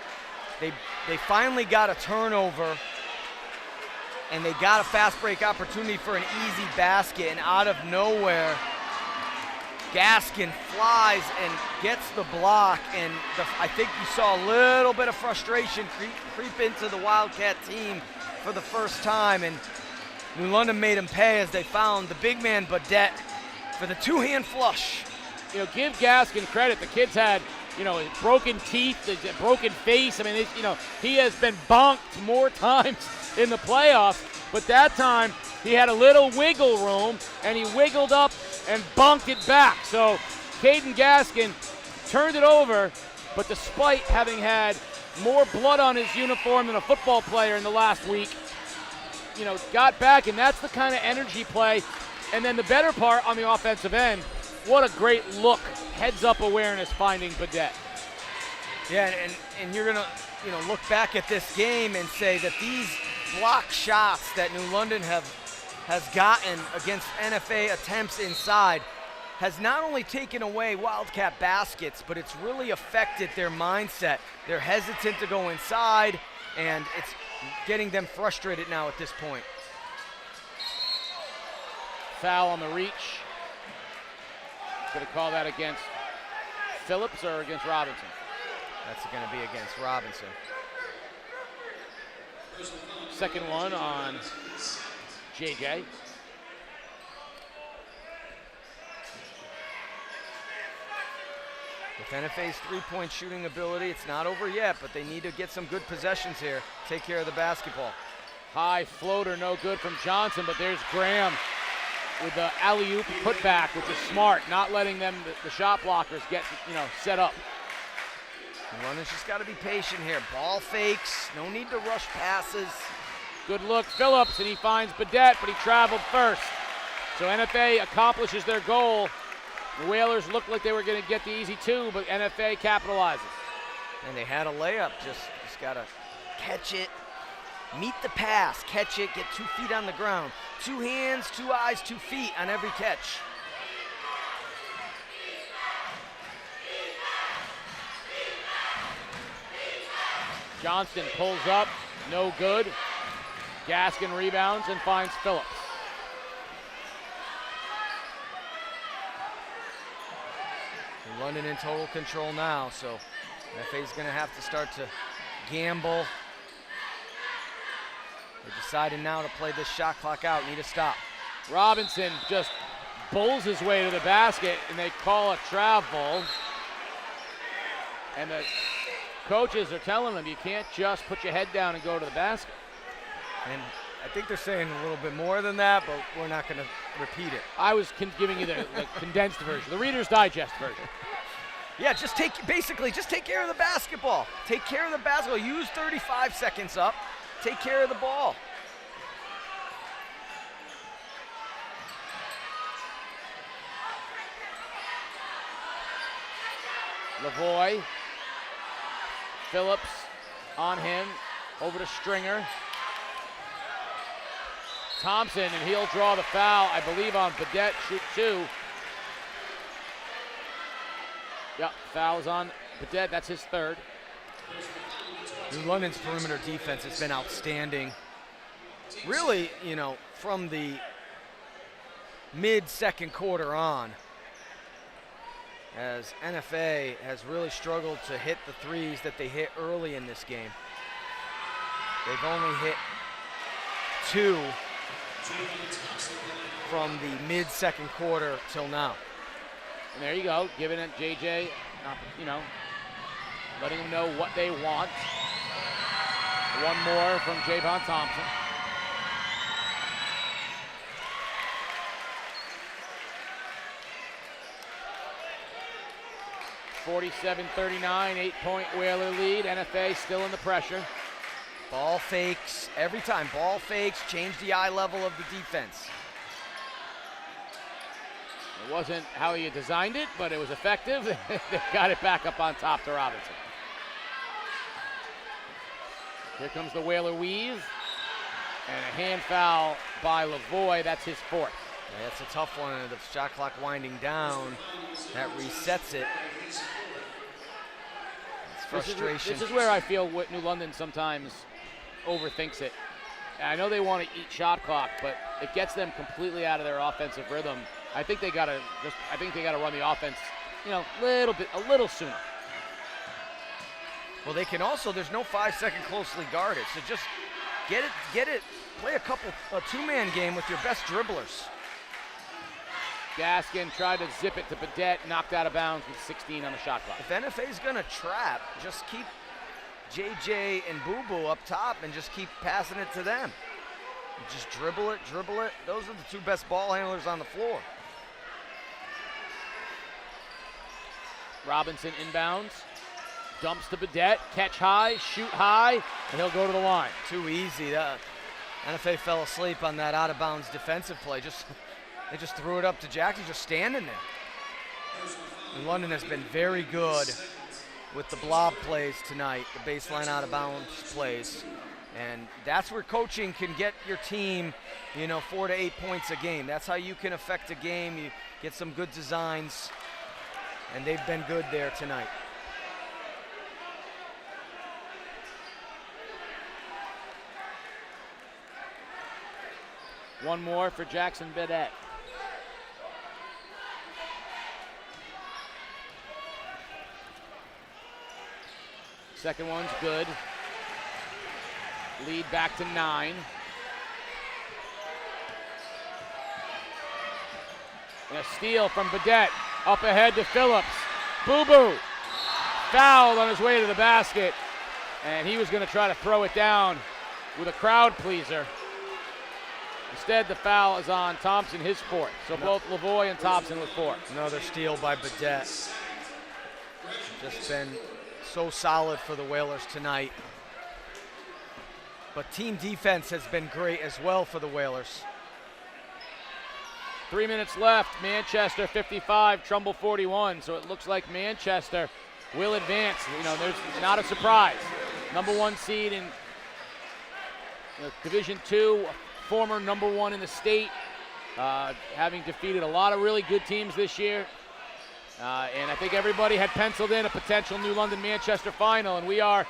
[SPEAKER 3] They finally got a turnover, and they got a fast break opportunity for an easy basket, and out of nowhere, Gaskin flies and gets the block, and I think you saw a little bit of frustration creep into the Wildcat team for the first time, and New London made him pay as they found the big man Badette for the two-hand flush.
[SPEAKER 2] Give Gaskin credit. The kid's had, broken teeth, a broken face. I mean, he has been bonked more times in the playoffs, but that time he had a little wiggle room, and he wiggled up and bonked it back. So Caden Gaskin turned it over, but despite having had more blood on his uniform than a football player in the last week, got back, and that's the kind of energy play. And then the better part on the offensive end, what a great look, heads-up awareness finding Badette.
[SPEAKER 3] Yeah, and you're gonna, look back at this game and say that these block shots that New London has gotten against NFA attempts inside, has not only taken away Wildcat baskets, but it's really affected their mindset. They're hesitant to go inside, and it's getting them frustrated now at this point.
[SPEAKER 2] Foul on the reach. Going to call that against Phillips or against Robinson?
[SPEAKER 3] That's going to be against Robinson.
[SPEAKER 2] Second one on JJ.
[SPEAKER 3] With NFA's three-point shooting ability, it's not over yet, but they need to get some good possessions here. Take care of the basketball.
[SPEAKER 2] High floater, no good from Johnson, but there's Graham with the alley-oop putback, which is smart, not letting them, the shot blockers, get set up.
[SPEAKER 3] London's just got to be patient here. Ball fakes, no need to rush passes.
[SPEAKER 2] Good look, Phillips, and he finds Badette, but he traveled first. So NFA accomplishes their goal. The Whalers looked like they were going to get the easy two, but NFA capitalizes.
[SPEAKER 3] And they had a layup, just got to catch it, meet the pass, catch it, get 2 feet on the ground. 2 hands, 2 eyes, 2 feet on every catch.
[SPEAKER 2] Johnston pulls up, no good. Gaskin rebounds and finds Phillips.
[SPEAKER 3] London in total control now, so NFA's going to have to start to gamble. They're deciding now to play this shot clock out, need a stop.
[SPEAKER 2] Robinson just bowls his way to the basket, and they call a travel. And the coaches are telling them you can't just put your head down and go to the basket.
[SPEAKER 3] And I think they're saying a little bit more than that, but we're not going to repeat it.
[SPEAKER 2] I was giving you the condensed version, the Reader's Digest version.
[SPEAKER 3] Yeah, just take care of the basketball. Take care of the basketball. Use 35 seconds up. Take care of the ball.
[SPEAKER 2] Lavoie. Phillips on him. Over to Stringer. Thompson, and he'll draw the foul, I believe, on Badette. Shoot 2. Yep, foul's on Badette. That's his 3rd.
[SPEAKER 3] London's perimeter defense has been outstanding. Really, from the mid-second quarter on, as NFA has really struggled to hit the threes that they hit early in this game. They've only hit 2 from the mid-second quarter till now.
[SPEAKER 2] And there you go, giving it JJ, letting them know what they want. One more from Javon Thompson. (47-39), 8-point Whaler lead. NFA still in the pressure.
[SPEAKER 3] Ball fakes every time. Ball fakes, change the eye level of the defense.
[SPEAKER 2] It wasn't how you designed it, but it was effective. They got it back up on top to Robinson. Here comes the Whaler weave. And a hand foul by Lavoie. That's his 4th.
[SPEAKER 3] Yeah, that's a tough one. The shot clock winding down. That resets it. It's frustration.
[SPEAKER 2] This is where I feel New London sometimes overthinks it. I know they want to eat shot clock, but it gets them completely out of their offensive rhythm. I think they gotta run the offense, a little sooner.
[SPEAKER 3] Well, they can also. There's no 5-second closely guarded, so just get it. Play a 2-man game with your best dribblers.
[SPEAKER 2] Gaskin tried to zip it to Badette, knocked out of bounds with 16 on the shot clock.
[SPEAKER 3] If NFA's gonna trap, just keep JJ and Boo Boo up top and just keep passing it to them. Just dribble it. Those are the 2 best ball handlers on the floor.
[SPEAKER 2] Robinson inbounds, dumps to Badette, catch high, shoot high, and he'll go to the line.
[SPEAKER 3] Too easy. NFA fell asleep on that out-of-bounds defensive play. They just threw it up to Jack. He's just standing there. And London has been very good with the blob plays tonight, the baseline out-of-bounds plays. And that's where coaching can get your team, 4 to 8 points a game. That's how you can affect a game. get some good designs, and they've been good there tonight.
[SPEAKER 2] One more for Jackson Bedette. Second one's good. Lead back to 9. And a steal from Bedette. Up ahead to Phillips. Boo Boo. Fouled on his way to the basket. And he was going to try to throw it down with a crowd pleaser. Instead, the foul is on Thompson, his fourth. So both Lavoie and Thompson with 4.
[SPEAKER 3] Another steal by Bedette. Just been so solid for the Whalers tonight. But team defense has been great as well for the Whalers.
[SPEAKER 2] 3 minutes left. Manchester 55, Trumbull 41. So it looks like Manchester will advance. You know, there's not a surprise. Number 1 seed in Division II, former number 1 in the state, having defeated a lot of really good teams this year. And I think everybody had penciled in a potential New London Manchester final, and we are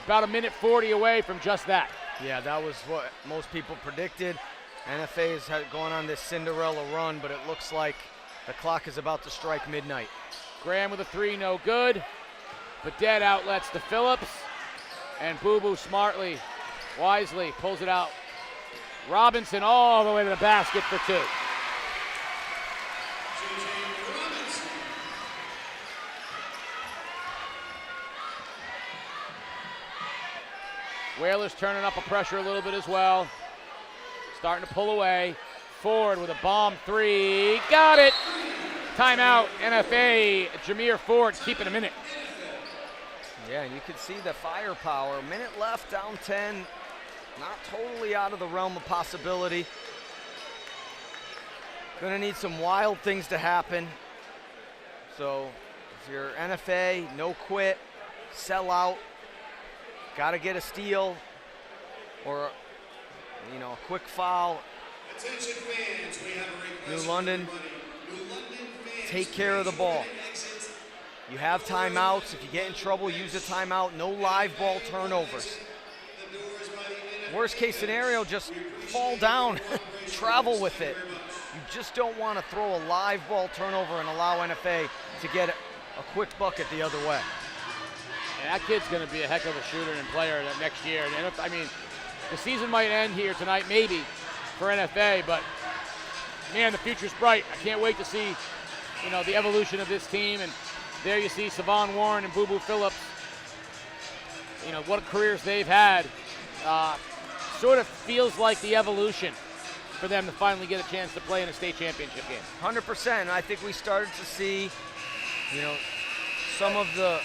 [SPEAKER 2] about a minute 40 away from just that.
[SPEAKER 3] Yeah, that was what most people predicted. NFA has gone on this Cinderella run, but it looks like the clock is about to strike midnight.
[SPEAKER 2] Graham with a 3, no good. Bedette outlets to Phillips, and Boo Boo smartly, wisely pulls it out. Robinson all the way to the basket for 2. Whalers turning up a pressure a little bit as well. Starting to pull away. Ford with a bomb 3. Got it! Timeout, NFA. Jameer Ford keeping him in it.
[SPEAKER 3] Yeah, and you can see the firepower. Minute left, down 10. Not totally out of the realm of possibility. Gonna need some wild things to happen. So if you're NFA, no quit, sell out. Gotta get a steal or, you know, a quick foul. New London, take care of the ball. You have timeouts. If you get in trouble, use a timeout. No live ball turnovers. Worst case scenario, just fall down, travel with it. You just don't want to throw a live ball turnover and allow NFA to get a quick bucket the other way.
[SPEAKER 2] And that kid's going to be a heck of a shooter and player next year. And I mean, the season might end here tonight, maybe, for NFA, but man, the future's bright. I can't wait to see, you know, the evolution of this team. And there you see Savon Warren and Boo Boo Phillips. You know, what careers they've had. Sort of feels like the evolution for them to finally get a chance to play in a state championship game.
[SPEAKER 3] 100%. I think we started to see, you know, some of the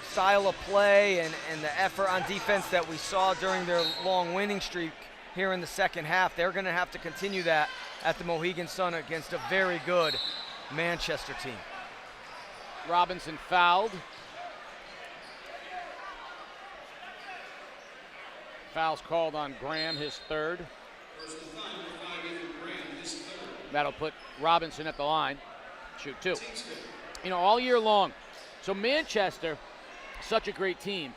[SPEAKER 3] style of play and the effort on defense that we saw during their long winning streak here in the second half. They're going to have to continue that at the Mohegan Sun against a very good Manchester team.
[SPEAKER 2] Robinson fouled. Foul's called on Graham, his 3rd. That'll put Robinson at the line. Shoot 2. You know, all year long. So Manchester, such a great team,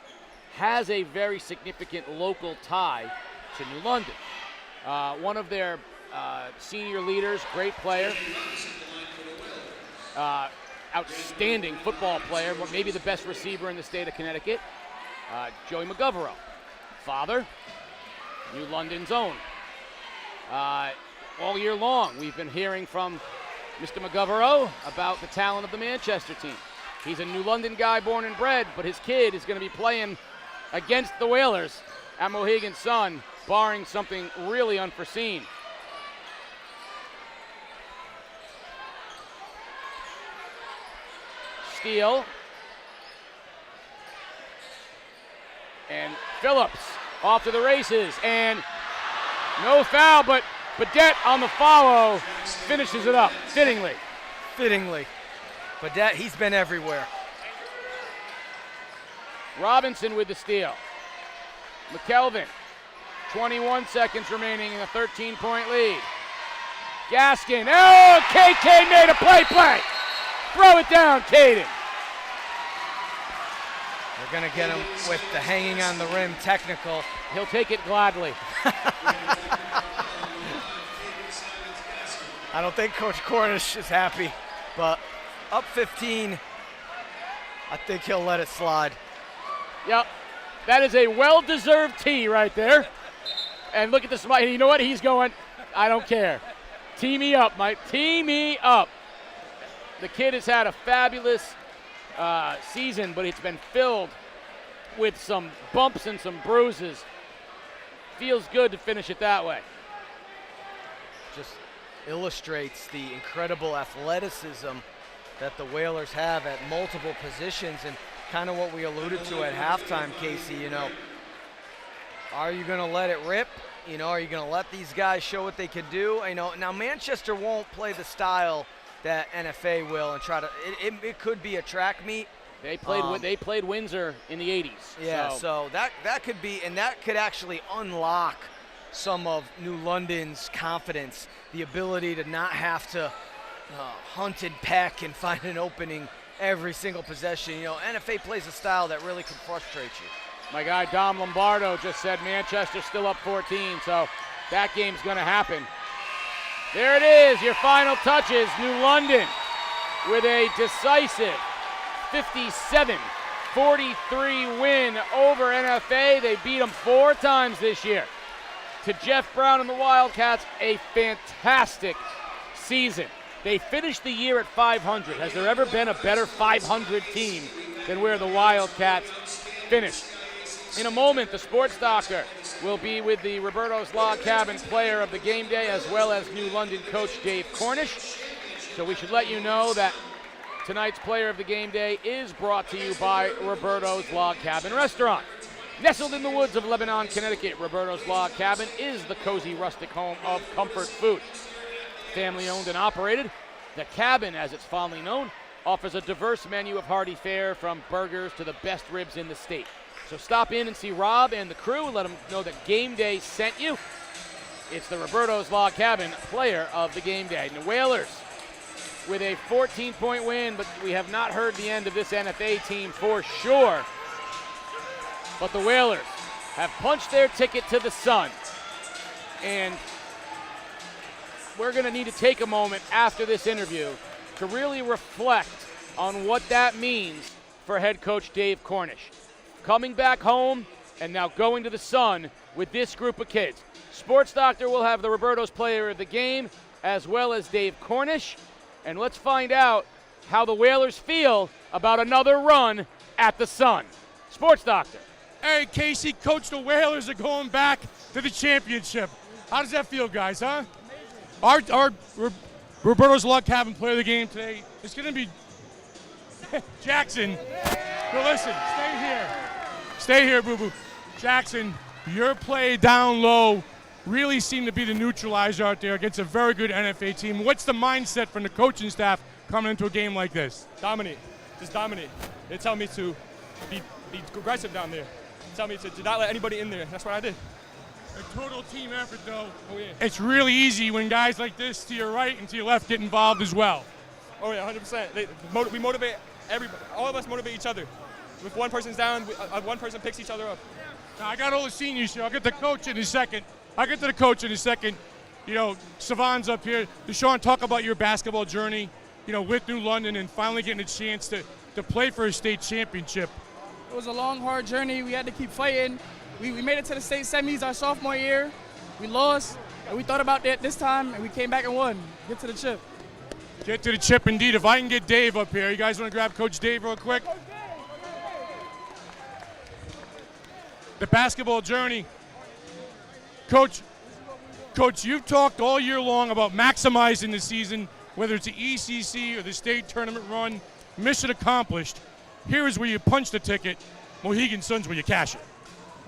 [SPEAKER 2] has a very significant local tie to New London. One of their senior leaders, great player, outstanding football player, maybe the best receiver in the state of Connecticut, Joey McGovero. Father, New London's own. All year long, we've been hearing from Mr. McGovero about the talent of the Manchester team. He's a New London guy born and bred, but his kid is going to be playing against the Whalers at Mohegan Sun, barring something really unforeseen. Steal. And Phillips off to the races, and no foul, but Bedette on the follow finishes it up, fittingly.
[SPEAKER 3] Bedette, he's been everywhere.
[SPEAKER 2] Robinson with the steal. McKelvin, 21 seconds remaining in a 13-point lead. Gaskin. Oh, KK made a play. Throw it down, Caden.
[SPEAKER 3] They're going to get him with the hanging on the rim technical.
[SPEAKER 2] He'll take it gladly.
[SPEAKER 3] I don't think Coach Cornish is happy, but up 15, I think he'll let it slide.
[SPEAKER 2] Yep, that is a well-deserved tee right there. And look at the smile. You know what? He's going, I don't care. Tee me up, Mike. Tee me up. The kid has had a fabulous season, but it's been filled with some bumps and some bruises. Feels good to finish it that way.
[SPEAKER 3] Just illustrates the incredible athleticism that the Whalers have at multiple positions, and kind of what we alluded to at halftime, Casey. You know, are you going to let it rip? You know, are you going to let these guys show what they can do? You know, now Manchester won't play the style that NFA will and try to. It could be a track meet.
[SPEAKER 2] They played Windsor in the 80s.
[SPEAKER 3] Yeah, so that could be, and that could actually unlock some of New London's confidence, the ability to not have to hunt and peck and find an opening every single possession. You know, NFA plays a style that really can frustrate you.
[SPEAKER 2] My guy Dom Lombardo just said Manchester's still up 14, so that game's going to happen. There it is, your final touches. New London with a decisive 57-43 win over NFA. They beat them 4 times this year. To Jeff Brown and the Wildcats, a fantastic season. They finished the year at 500. Has there ever been a better 500 team than where the Wildcats finished? In a moment, the Sports Doctor will be with the Roberto's Log Cabin player of the game day, as well as New London coach Dave Cornish. So we should let you know that tonight's player of the game day is brought to you by Roberto's Log Cabin Restaurant. Nestled in the woods of Lebanon, Connecticut, Roberto's Log Cabin is the cozy rustic home of comfort food. Family owned and operated, the cabin, as it's fondly known, offers a diverse menu of hearty fare from burgers to the best ribs in the state. So stop in and see Rob and the crew and let them know that Game Day sent you. It's the Roberto's Log Cabin player of the game day. And the Whalers with a 14-point win, but we have not heard the end of this NFA team for sure. But the Whalers have punched their ticket to the sun. And we're going to need to take a moment after this interview to really reflect on what that means for head coach Dave Cornish. Coming back home and now going to the sun with this group of kids. Sports Doctor will have the Roberto's player of the game as well as Dave Cornish. And let's find out how the Whalers feel about another run at the sun. Sports Doctor.
[SPEAKER 4] Hey, Casey, coach, the Whalers are going back to the championship. How does that feel, guys, huh? Our Roberto's Log Cabin player of the game today is going to be Jackson. But listen, stay here. Stay here, boo-boo. Jackson, your play down low really seemed to be the neutralizer out there against a very good NFA team. What's the mindset from the coaching staff coming into a game like this?
[SPEAKER 7] Dominate. Just dominate. They tell me to be aggressive down there. They tell me to not let anybody in there. That's what I did.
[SPEAKER 4] A total team effort, though.
[SPEAKER 7] Oh, yeah.
[SPEAKER 4] It's really easy when guys like this to your right and to your left get involved as well.
[SPEAKER 7] Oh, yeah, 100%. We motivate everybody. All of us motivate each other. If one person's down, one person picks each other up.
[SPEAKER 4] Now, I got all the seniors here. I'll get the coach in a second. You know, Savon's up here. Deshaun, talk about your basketball journey, you know, with New London and finally getting a chance to play for a state championship.
[SPEAKER 18] It was a long, hard journey. We had to keep fighting. We made it to the state semis our sophomore year. We lost, and we thought about that this time, and we came back and won. Get to the chip.
[SPEAKER 4] Get to the chip, indeed. If I can get Dave up here. You guys want to grab Coach Dave real quick? The basketball journey. Coach, you've talked all year long about maximizing the season, whether it's the ECC or the state tournament run. Mission accomplished. Here is where you punch the ticket. Mohegan Sun's where you cash it.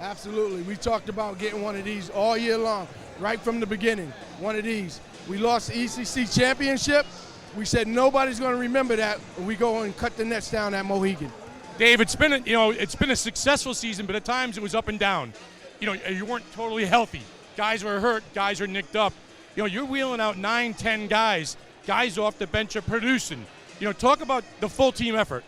[SPEAKER 8] Absolutely. We talked about getting one of these all year long, right from the beginning, one of these. We lost the ECC championship. We said nobody's going to remember that when we go and cut the nets down at Mohegan.
[SPEAKER 4] Dave, it's been a successful season, but at times it was up and down. You know, you weren't totally healthy. Guys were hurt, guys were nicked up. You know, you're wheeling out 9, 10 guys off the bench are producing. You know, talk about the full team effort.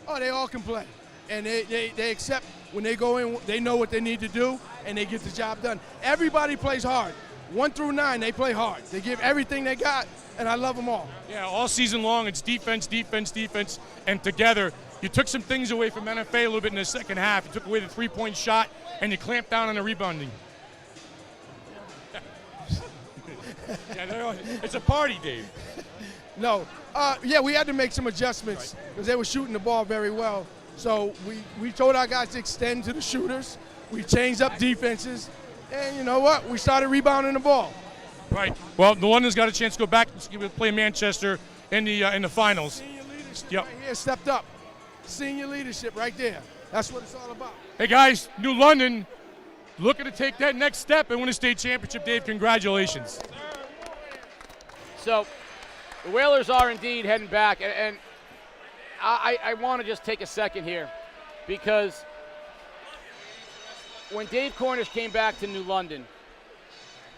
[SPEAKER 8] Oh, they all can play. And they accept when they go in, they know what they need to do, and they get the job done. Everybody plays hard. 1 through 9, they play hard. They give everything they got, and I love them all.
[SPEAKER 4] Yeah, all season long, it's defense, defense, defense, and together. You took some things away from NFA a little bit in the second half. You took away the 3-point shot, and you clamped down on the rebounding. Yeah, it's a party, Dave.
[SPEAKER 8] No. Yeah, we had to make some adjustments because they were shooting the ball very well. So we told our guys to extend to the shooters. We changed up defenses. And you know what? We started rebounding the ball.
[SPEAKER 4] Right. Well, New London's got a chance to go back and play Manchester in the finals.
[SPEAKER 8] Senior leadership right here stepped up. Senior leadership right there. That's what it's all about.
[SPEAKER 4] Hey, guys, New London looking to take that next step and win a state championship. Dave, congratulations.
[SPEAKER 2] So the Whalers are indeed heading back, and I want to just take a second here because when Dave Cornish came back to New London,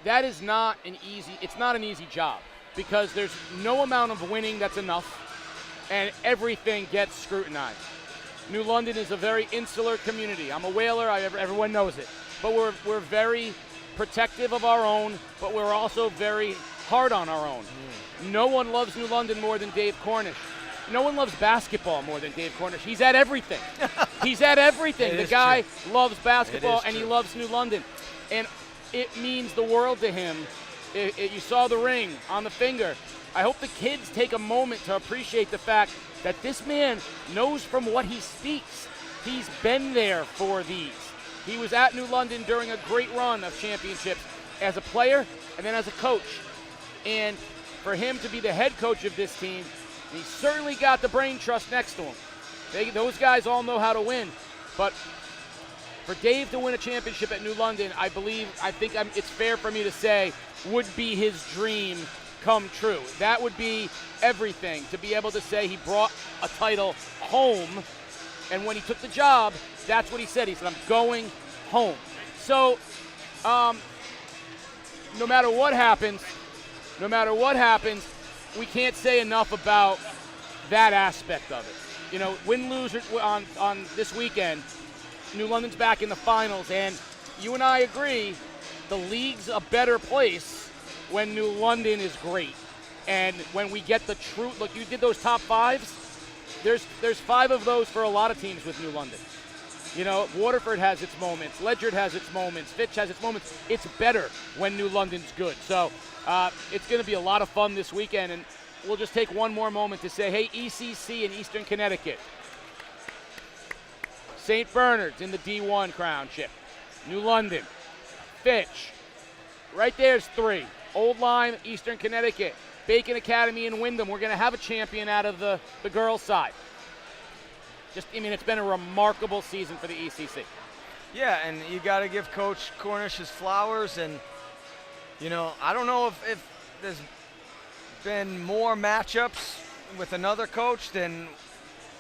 [SPEAKER 2] that is not an easy job because there's no amount of winning that's enough and everything gets scrutinized. New London is a very insular community. I'm a Whaler, everyone knows it. But we're very protective of our own, but we're also very hard on our own. No one loves New London more than Dave Cornish. No one loves basketball more than Dave Cornish. He's at everything. He's at everything. The guy loves basketball, and he loves New London. And it means the world to him. You saw the ring on the finger. I hope the kids take a moment to appreciate the fact that this man knows from what he speaks. He's been there for these. He was at New London during a great run of championships as a player and then as a coach. And for him to be the head coach of this team, he certainly got the brain trust next to him. Those guys all know how to win. But for Dave to win a championship at New London, I think it's fair for me to say, would be his dream come true. That would be everything, to be able to say he brought a title home. And when he took the job, that's what he said. He said, I'm going home. So no matter what happens, we can't say enough about that aspect of it. You know, win, lose on this weekend, New London's back in the finals, and you and I agree the league's a better place when New London is great. And when we get the true, look, you did those top fives. There's 5 of those for a lot of teams with New London. You know, Waterford has its moments, Ledyard has its moments, Fitch has its moments. It's better when New London's good. So it's going to be a lot of fun this weekend, and we'll just take one more moment to say, hey, ECC in Eastern Connecticut. St. Bernard's in the D1 crownship. New London, Fitch. Right there's 3. Old Lyme, Eastern Connecticut. Bacon Academy in Wyndham. We're going to have a champion out of the girls' side. It's been a remarkable season for the ECC.
[SPEAKER 3] Yeah, and you got to give Coach Cornish his flowers. And, you know, I don't know if there's been more matchups with another coach than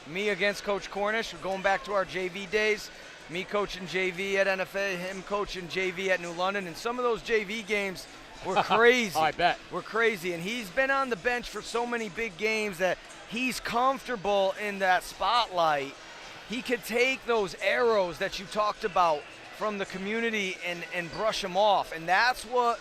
[SPEAKER 3] me against Coach Cornish. We're going back to our JV days. Me coaching JV at NFA, him coaching JV at New London. And some of those JV games were crazy.
[SPEAKER 2] I bet.
[SPEAKER 3] We're crazy. And he's been on the bench for so many big games that he's comfortable in that spotlight. He could take those arrows that you talked about from the community and brush them off. And that's what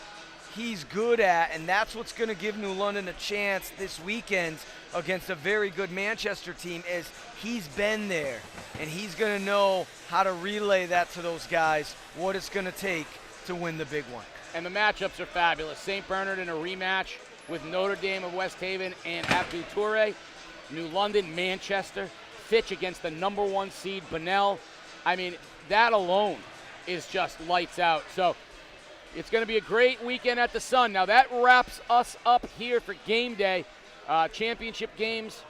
[SPEAKER 3] he's good at, and that's what's going to give New London a chance this weekend against a very good Manchester team, is he's been there, and he's going to know how to relay that to those guys, what it's going to take to win the big one.
[SPEAKER 2] And the matchups are fabulous. St. Bernard in a rematch with Notre Dame of West Haven and Abdou Touré. New London, Manchester. Fitch against the number 1 seed, Bunnell. I mean, that alone is just lights out. So it's going to be a great weekend at the Sun. Now that wraps us up here for game day. Championship games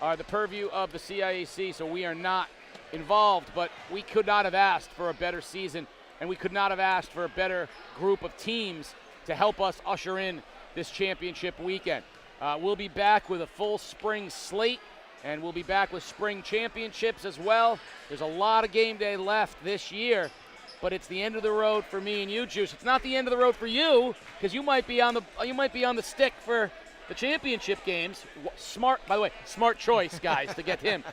[SPEAKER 2] are the purview of the CIAC, so we are not involved, but we could not have asked for a better season, and we could not have asked for a better group of teams to help us usher in this championship weekend. We'll be back with a full spring slate, and we'll be back with spring championships as well. There's a lot of game day left this year, but it's the end of the road for me and you, Juice. It's not the end of the road for you, because you might be on the stick for the championship games. Smart, by the way, smart choice, guys, to get him.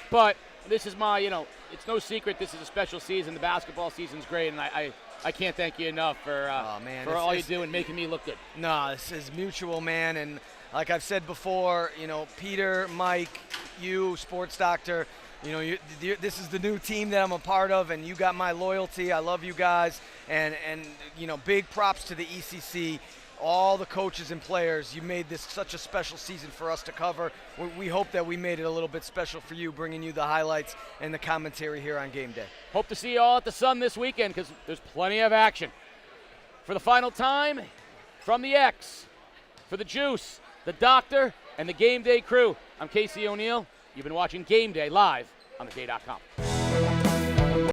[SPEAKER 2] But this is my, it's no secret this is a special season. The basketball season's great, and I can't thank you enough for all you do and making me look good.
[SPEAKER 3] No, this is mutual, man. And like I've said before, Peter, Mike, you, Sports Doctor, this is the new team that I'm a part of, and you got my loyalty. I love you guys. And big props to the ECC. All the coaches and players, you made this such a special season for us to cover. We hope that we made it a little bit special for you, bringing you the highlights and the commentary here on game day.
[SPEAKER 2] Hope to see you all at the Sun this weekend, because there's plenty of action. For the final time, from the X, for the Juice, the Doctor, and the Game Day crew, I'm Casey O'Neill. You've been watching Game Day live on theday.com.